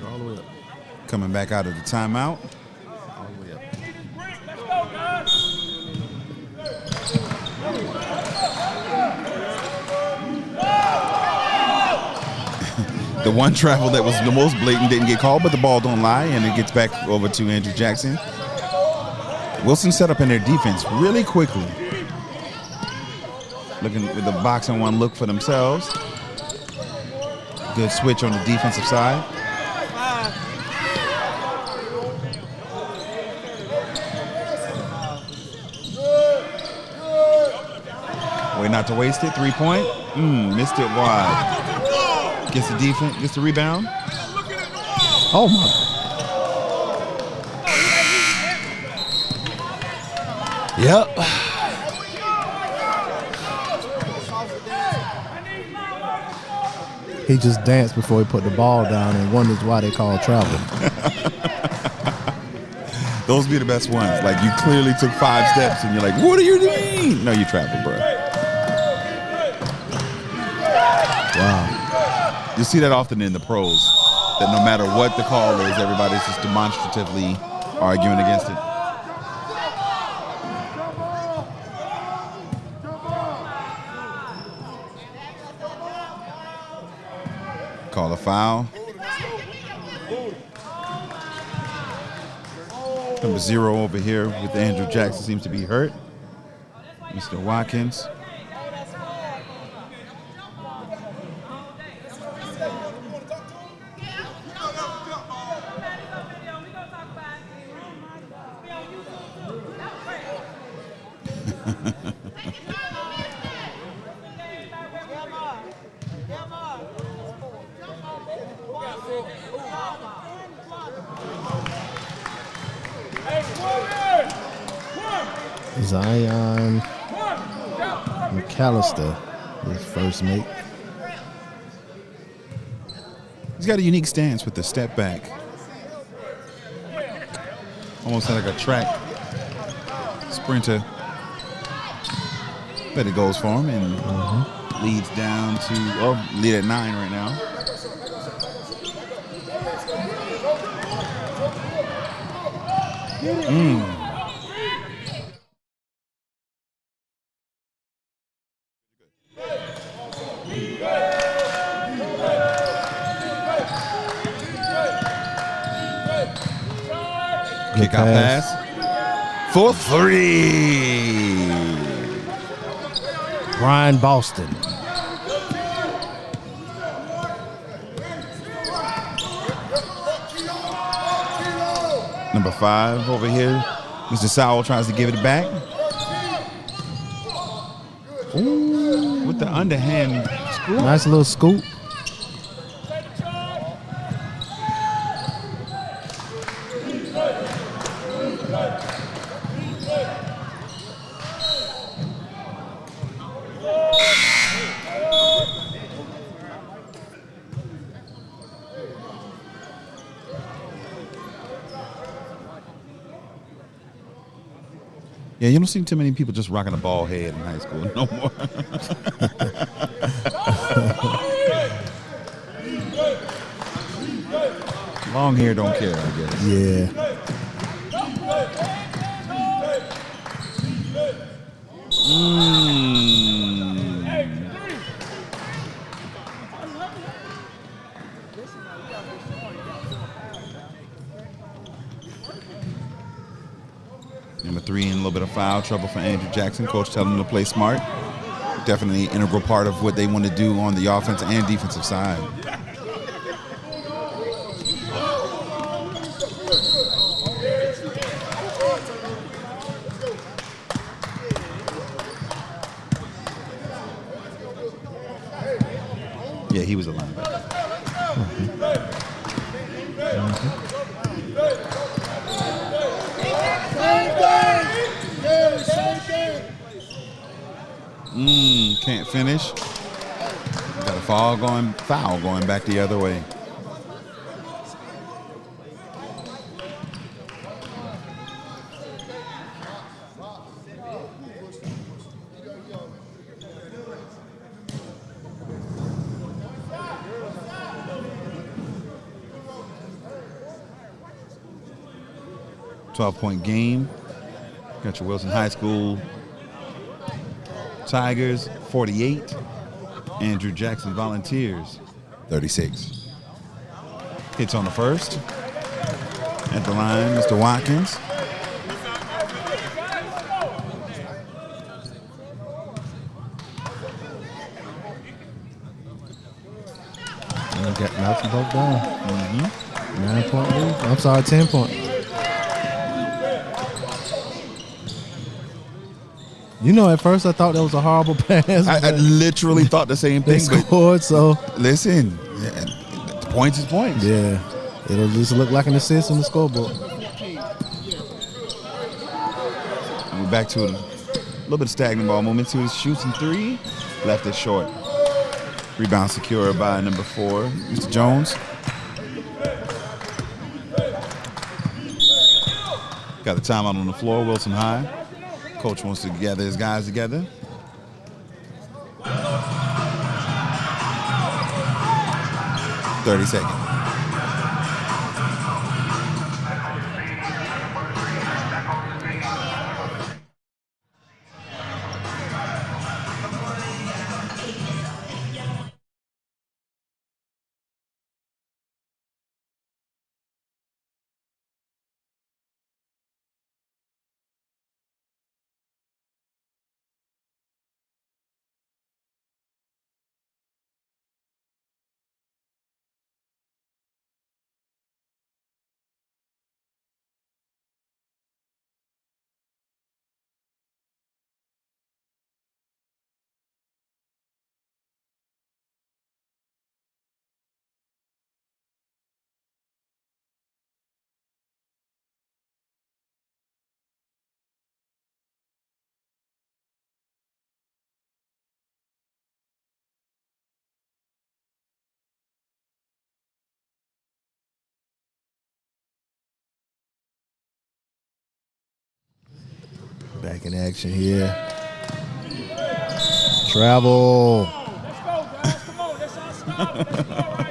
All the way up. Coming back out of the timeout. All the way up. The one travel that was the most blatant didn't get called, but the ball don't lie, and it gets back over to Andrew Jackson. Wilson set up in their defense really quickly. Looking with the box and one look for themselves. Good switch on the defensive side. Way not to waste it. 3 point. Missed it wide. Gets the defense, gets the rebound. Oh my. Yep. He just danced before he put the ball down and wonders why they call travel. Those be the best ones. Like you clearly took 5 steps and you're like, what are you doing? No, you traveled, bro. Wow. You see that often in the pros, that no matter what the call is, everybody's just demonstratively arguing against it. Call a foul. Number 0 over here with Andrew Jackson seems to be hurt. Let me Mr. Watkins. Zion McAllister, his first mate. He's got a unique stance with the step back. Almost like a track sprinter. But it goes for him and leads down to, lead at 9 right now. Kick out pass. For 3. Brian Boston. Number 5 over here. Mr. Sowell tries to give it back. Ooh, with the underhand scoop. Nice little scoop. Yeah, you don't see too many people just rocking a bald head in high school no more. Long hair don't care, I guess. Yeah. Number 3 in a little bit of foul trouble for Andrew Jackson. Coach telling him to play smart. Definitely an integral part of what they want to do on the offensive and defensive side. Yeah, he was a linebacker. Can't finish. Got a foul going back the other way. .point game. Got your Wilson High School Tigers 48. Andrew Jackson Volunteers 36. Hits on the first. At the line, Mr. Watkins. And got knocks them both down. 9-point lead. I'm sorry, 10-point. You know, at first I thought that was a horrible pass. I literally thought the same They thing. scored, so. Listen, points is points. Yeah, it'll just look like an assist on the scoreboard. And we're back to a little bit of stagnant ball movement. To his shooting 3. Left it short. Rebound secured by number 4, Mr. Jones. Got a timeout on the floor, Wilson High. Coach wants to gather his guys together. 30 seconds. Back in action here. Travel. Let's go, guys. Come on. That's our style. Let's go right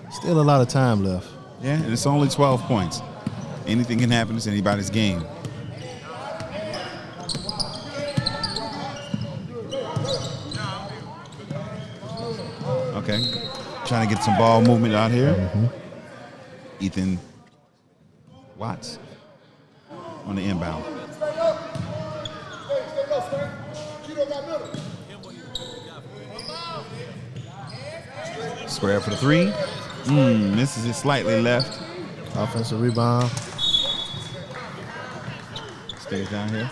here. Still a lot of time left. Yeah, and it's only 12 points. Anything can happen. It's anybody's game. Okay, trying to get some ball movement out here. Ethan Watts on the inbound. Square for the three. Misses it slightly left. Offensive rebound. Stays down here.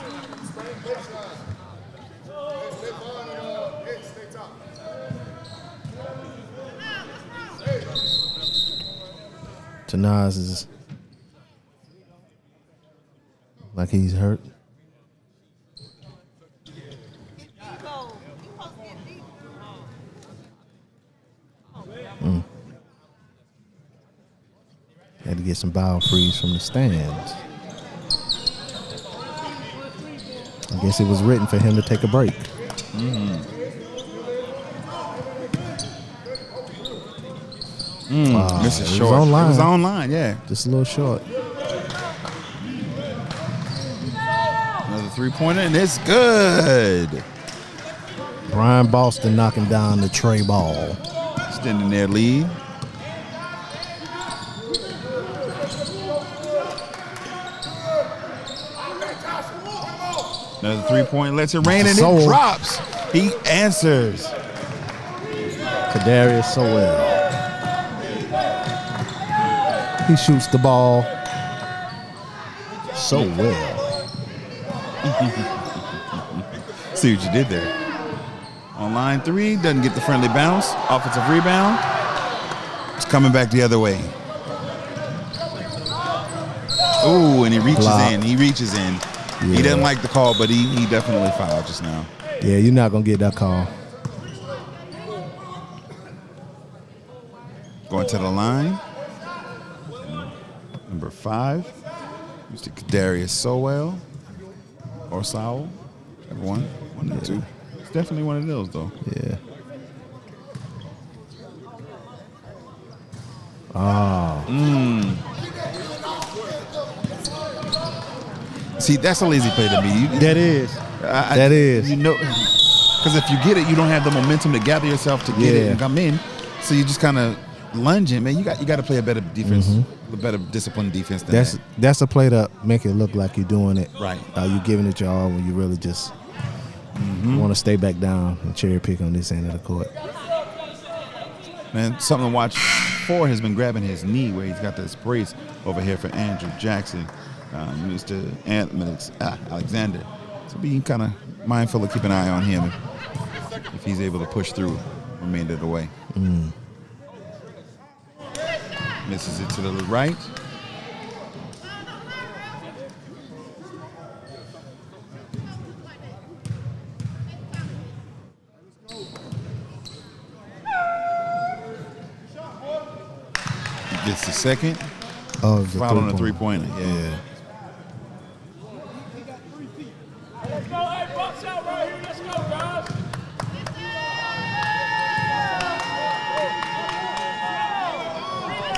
Tanaz is like he's hurt. Had to get some ball freeze from the stands. I guess it was written for him to take a break. Wow, This is it short. was online. It was online, yeah. Just a little short. Another three-pointer, and it's good. Brian Boston knocking down the tray ball. Extending their lead. Another three-point lets it rain, and Soul. it drops. He answers. Kadarius Sowell. He shoots the ball so well. See what you did there. On line three, doesn't get the friendly bounce. Offensive rebound. It's coming back the other way. Ooh, and he reaches Block. in. He reaches in. Yeah. He doesn't like the call, but he definitely fouled just now. Yeah, you're not going to get that call. Going to the line. Number 5, Mr. Kadarius Sowell or Sowell. Everyone, one or two. It's definitely one of those, though. Yeah. Oh. See, that's a lazy play to me. That is. That is. You know, because if you get it, you don't have the momentum to gather yourself to get it and come in. So you just kind of lunging, man. You got to play a better defense, a better disciplined defense than that. That's a play to make it look like you're doing it. Right. You're giving it your all when you really just want to stay back down and cherry pick on this end of the court. Man, something to watch for has been grabbing his knee where he's got this brace over here for Andrew Jackson, Mr. Alexander. So be kind of mindful of keeping an eye on him if he's able to push through remainder of the way. Misses it to the right. Gets the second. Oh, the Foul on the three-pointer. three-pointer. Yeah. Let's go. Hey, box out right here. Let's go, guys.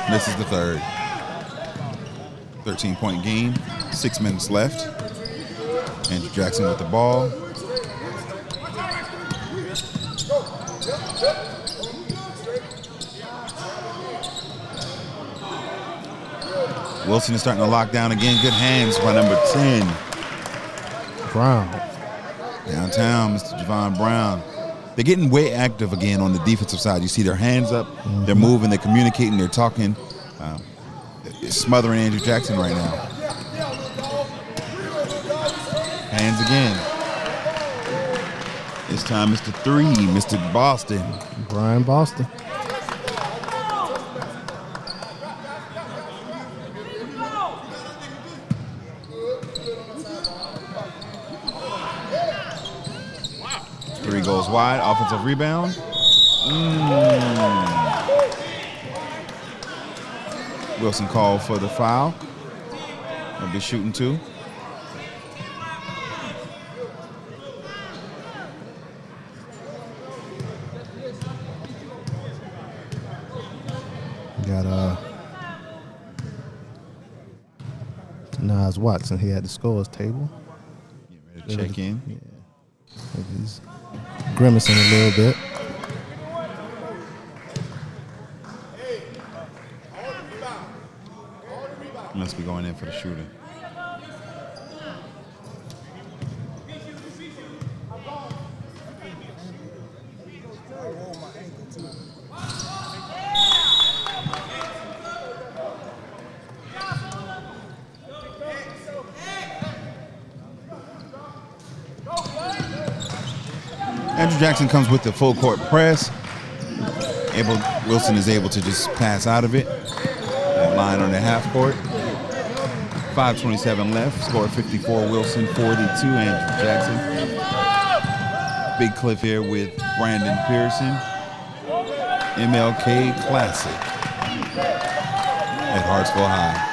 This is the third. 13-point game. 6 minutes left. Andrew Jackson with the ball. Wilson is starting to lock down again. Good hands by number 10. Brown. Downtown, Mr. Javon Brown. They're getting way active again on the defensive side. You see their hands up. They're moving. They're communicating. They're talking. It's smothering Andrew Jackson right now. Hands again. This time, Mr. 3, Mr. Boston. Brian Boston. Three goes wide. Offensive rebound. Wilson called for the foul. He'll be shooting 2. Got Nas Watson. He had the scores table. Get ready to check in. Yeah. He's grimacing a little bit. Must be going in for the shooter. Andrew Jackson comes with the full court press. Wilson is able to just pass out of it. That line on the half court. 5:27 left. Score 54 Wilson, 42 Andrew Jackson. Big Cliff here with Brandon Pearson. MLK Classic at Hartsville High.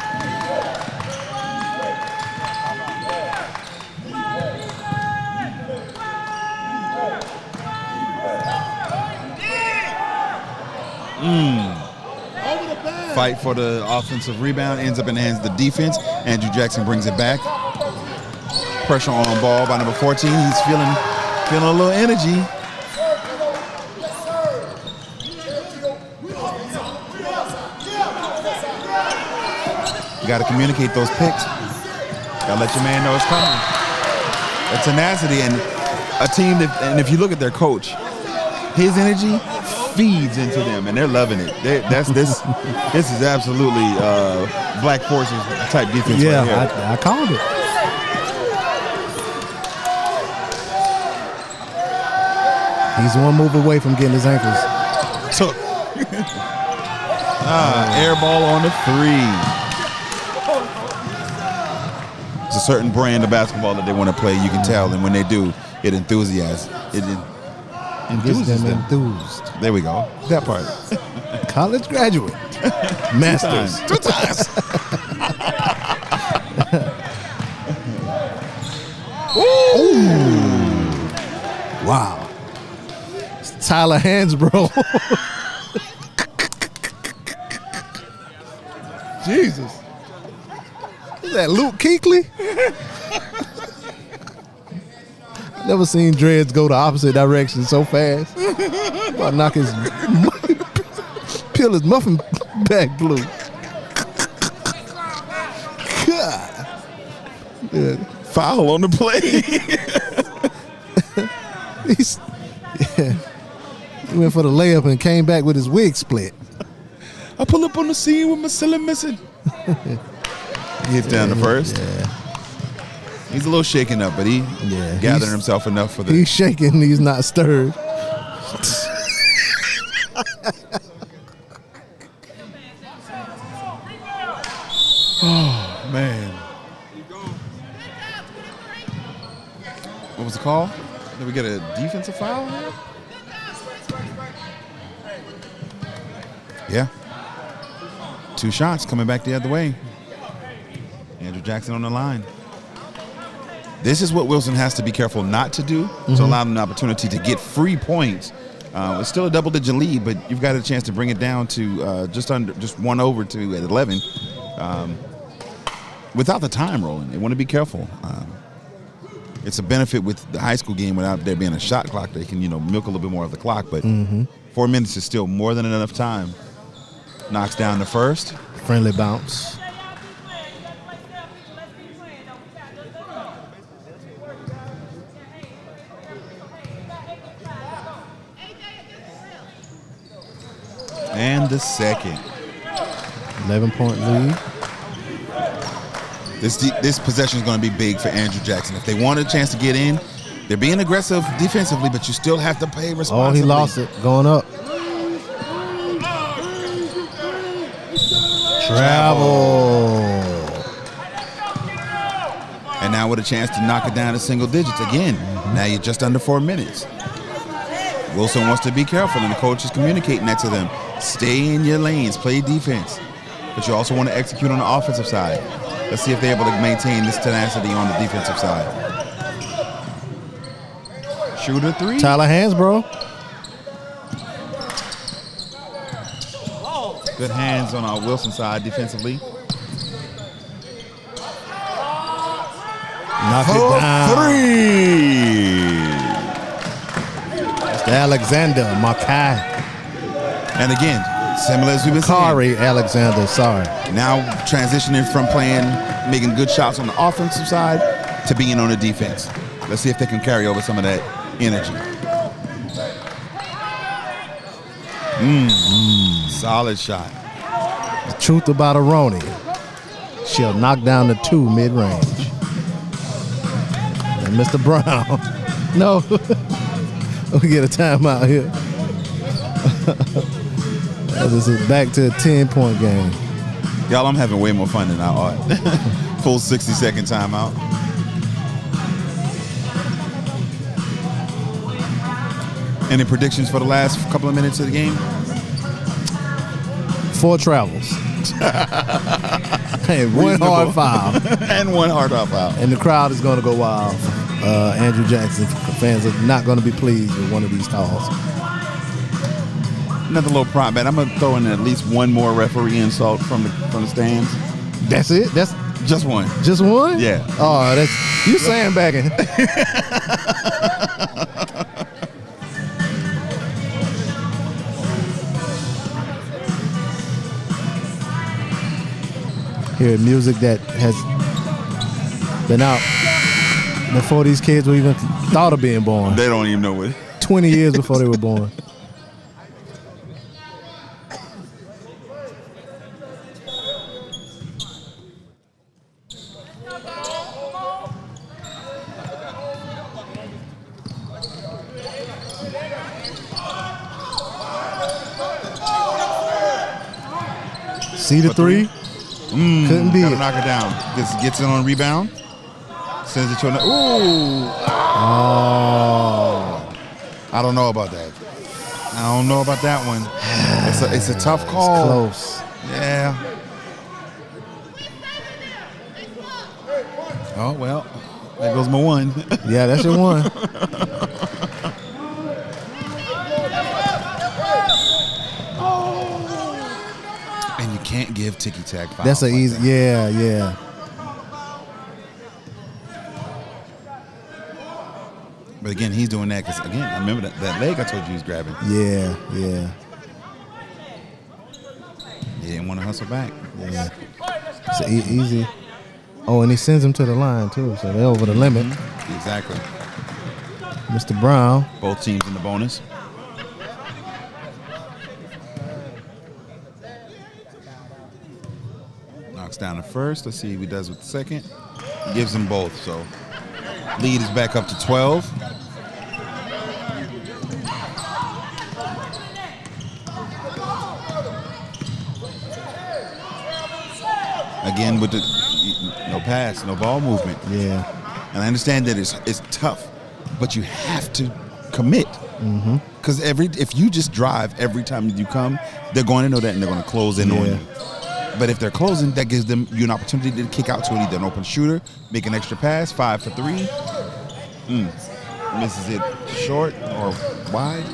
Fight for the offensive rebound, ends up in the hands of the defense. Andrew Jackson brings it back. Pressure on ball by number 14. He's feeling a little energy. You got to communicate those picks. Got to let your man know it's coming. A tenacity and a team that, and if you look at their coach, his energy feeds into them, and they're loving it. This is absolutely Black Forces type defense. Yeah, right here. I called it. He's one move away from getting his ankles. So, air ball on the 3. It's a certain brand of basketball that they want to play. You can tell, and when they do, it enthusiasms. Enthuses them. Enthused. There we go. That part. College graduate. Masters. 2 times. Ooh. Wow. It's Tyler Hansbrough. Jesus. Is that Luke Kuechly? Never seen dreads go the opposite direction so fast. About to knock his peel his muffin bag blue. God. Yeah. Foul on the play. He went for the layup and came back with his wig split. I pull up on the scene with my ceiling missing. He hits down the first. Yeah. He's a little shaken up, but he gathered himself enough for the. He's shaking. He's not stirred. Oh man! What was the call? Did we get a defensive foul here? Yeah. 2 shots coming back the other way. Andrew Jackson on the line. This is what Wilson has to be careful not to do to allow them an opportunity to get free points. It's still a double-digit lead, but you've got a chance to bring it down to just 1 over to at 11 without the time rolling. They want to be careful. It's a benefit with the high school game without there being a shot clock. They can, milk a little bit more of the clock, but 4 minutes is still more than enough time. Knocks down the first. Friendly bounce. And the second. 11-point lead. This possession is going to be big for Andrew Jackson. If they want a chance to get in, they're being aggressive defensively, but you still have to play responsibly. Oh, he lost it. Going up. Travel. And now with a chance to knock it down to single digits again. Now you're just under 4 minutes. Wilson wants to be careful, and the coach is communicating that to them. Stay in your lanes. Play defense. but you also want to execute on the offensive side. Let's see if they're able to maintain this tenacity on the defensive side. Shooter 3. Tyler Hansbrough. Good hands on our Wilson side defensively. Knock it down. 3. It's Alexander Makai. And again, similar as we've been saying. Kari Alexander, sorry. Now transitioning from making good shots on the offensive side to being on the defense. Let's see if they can carry over some of that energy. Solid shot. The truth about Aroni. She'll knock down the 2 mid-range. And Mr. Brown. No. We get a timeout here. This is back to a 10-point game. Y'all, I'm having way more fun than I ought. Full 60-second timeout. Any predictions for the last couple of minutes of the game? 4 travels. And 1 hard foul. And 1 hard foul. And the crowd is going to go wild. Andrew Jackson fans are not going to be pleased with one of these calls. Another little prop bet. I'm going to throw in at least 1 more referee insult from the stands. That's it? That's just 1. Just 1? Yeah. Oh, that's you sandbagging. Hear music that has been out before these kids were even thought of being born. They don't even know it. 20 years before they were born. See the 3? Couldn't be Gotta it. knock it down. Gets it on rebound. Sends it to another. Ooh. Oh. I don't know about that. I don't know about that one. It's a tough call. It's close. Yeah. Oh, well. There goes my 1. Yeah, that's your 1. And you can't give ticky-tack fouls. That's an like easy. that. Yeah. But again, he's doing that because, again, I remember that leg I told you he was grabbing. Yeah. He didn't want to hustle back. Yeah. It's easy. Oh, and he sends him to the line, too, so they're over the limit. Exactly. Mr. Brown. Both teams in the bonus. Knocks down the first. Let's see what he does with the second. He gives them both, so lead is back up to 12. Again with the no pass, no ball movement. Yeah. And I understand that it's tough, but you have to commit. Because if you just drive every time you come, they're going to know that and they're going to close in on you. But if they're closing, that gives them you an opportunity to kick out to either an open shooter, make an extra pass, 5 for 3. Misses it short or wide.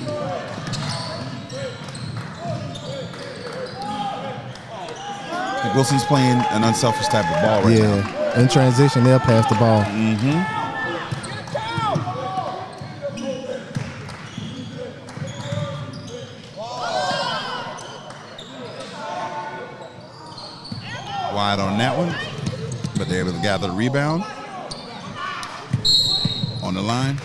I think Wilson's playing an unselfish type of ball right now. In transition, they'll pass the ball. Wide on that one, but they're able to gather the rebound. On the line.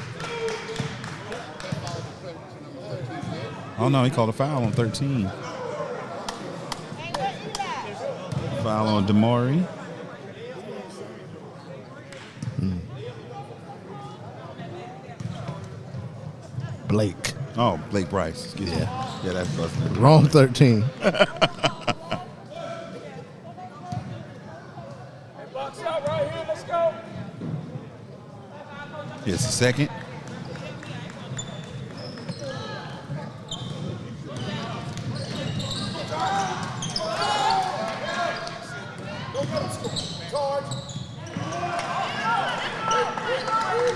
Oh no, he called a foul on 13. Foul on Damari. Blake. Oh, Blake Bryce. Excuse me. Yeah, that's busted. Wrong 13. Box out right here. Let's go. Here's the second.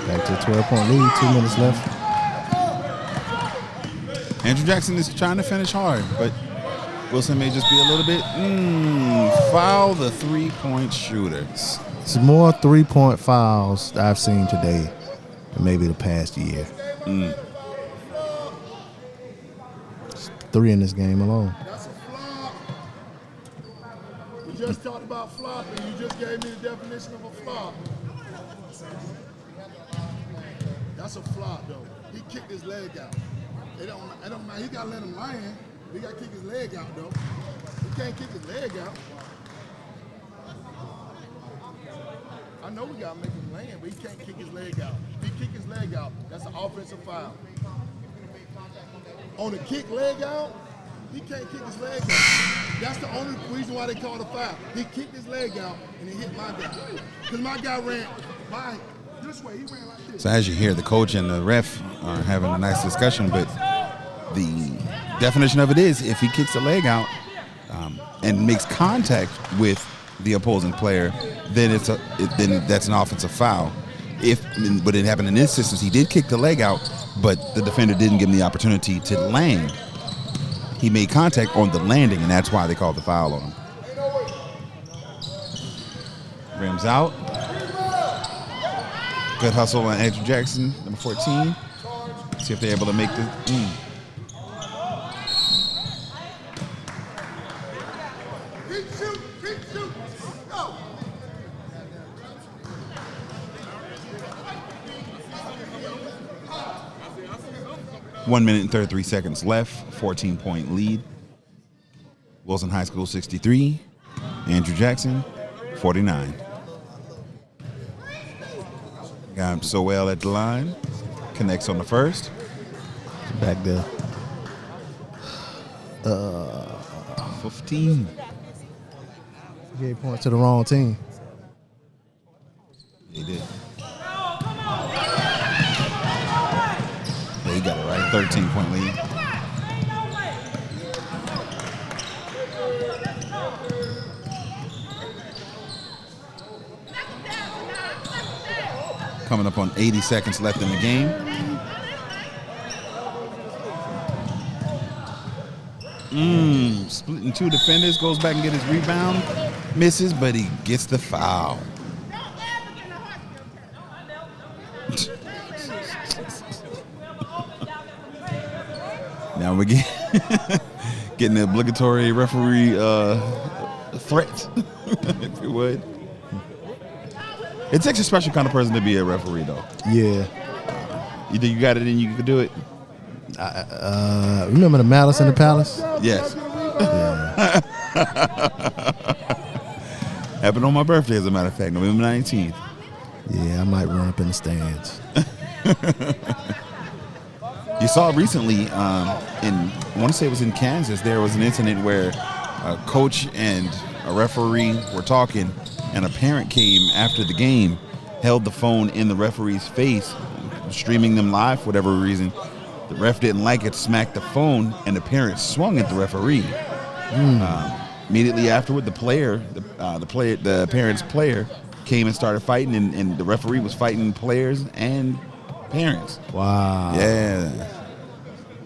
Back to a 12-point lead, 2 minutes left. Andrew Jackson is trying to finish hard, but Wilson may just be a little bit foul the three-point shooter. It's more three-point fouls that I've seen today than maybe the past year. 3 in this game alone. That's a flop. We just talked about flopping. You just gave me the definition of a flop. That's a flop, though. He kicked his leg out. It don't matter. He got to let him land. He got to kick his leg out, though. He can't kick his leg out. I know we got to make him land, but he can't kick his leg out. If he kick his leg out, that's an offensive foul. On the kick leg out, he can't kick his leg out. That's the only reason why they called a foul. He kicked his leg out and he hit my guy. Because my guy ran by this way. He ran like this. So as you hear, the coach and the ref are having a nice discussion, but the definition of it is if he kicks the leg out and makes contact with the opposing player, then then that's an offensive foul. But it happened in this instance, he did kick the leg out, but the defender didn't give him the opportunity to land. He made contact on the landing, and that's why they called the foul on him. Rims out. Good hustle on Andrew Jackson, number 14. See if they're able to make the. Keep shoot. Go. 1 minute and 33 seconds left, 14-point lead. Wilson High School 63, Andrew Jackson 49. Got him so well at the line, connects on the first. Back there. 15. Gave points to the wrong team. He did. Yeah, he got it right. 13-point lead. Coming up on 80 seconds left in the game. Splitting two defenders, goes back and get his rebound. Misses, but he gets the foul. Now we're getting the obligatory referee threat, if you would. It takes a special kind of person to be a referee, though. Yeah. You think you got it and you can do it? Remember the Malice in the Palace? Yes. Yeah. Happened on my birthday, as a matter of fact, November 19th. Yeah, I might run up in the stands. You saw recently, I want to say it was in Kansas, there was an incident where a coach and a referee were talking, and a parent came after the game, held the phone in the referee's face, streaming them live for whatever reason. The ref didn't like it, smacked the phone, and the parent swung at the referee. Immediately afterward, the parent's player came and started fighting, and the referee was fighting players and parents. Wow. Yeah.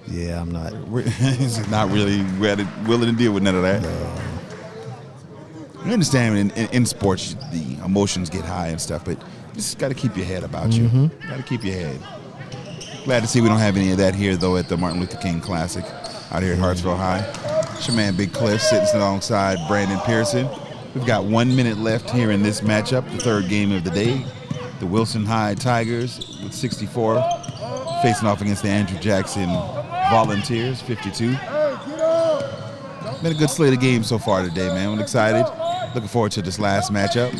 Yeah, I'm not. He's not really willing to deal with none of that. No. You understand in sports, the emotions get high and stuff, but you just got to keep your head about you. Got to keep your head. Glad to see we don't have any of that here, though, at the Martin Luther King Classic out here at Hartsville High. It's your man, Big Cliff, sitting alongside Brandon Pearson. We've got 1 minute left here in this matchup, the third game of the day. The Wilson High Tigers with 64 facing off against the Andrew Jackson Volunteers, 52. Been a good slate of games so far today, man. I'm excited. Looking forward to this last matchup.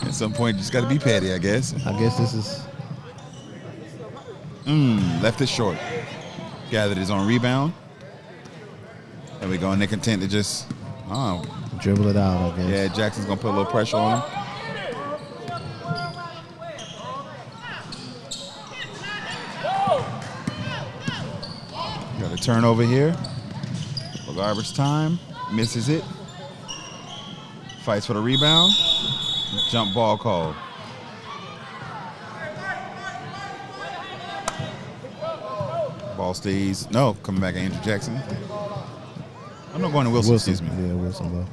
At some point, you just got to be petty, I guess. I guess this is. Left it short. Gathered his own rebound. There we go, and they're content to just Dribble it out, I guess. Yeah, Jackson's going to put a little pressure on him. Got a turnover here for garbage time. misses it. Fights for the rebound. Jump ball call. Ball stays. No, coming back, Andrew Jackson. I'm not going to Wilson, excuse me. Yeah, Wilson ball.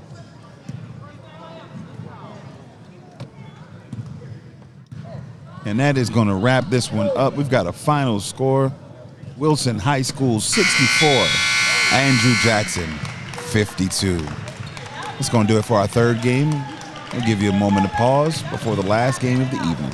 And that is going to wrap this one up. We've got a final score. Wilson High School 64. Andrew Jackson 52. That's going to do it for our third game. I'll give you a moment to pause before the last game of the evening.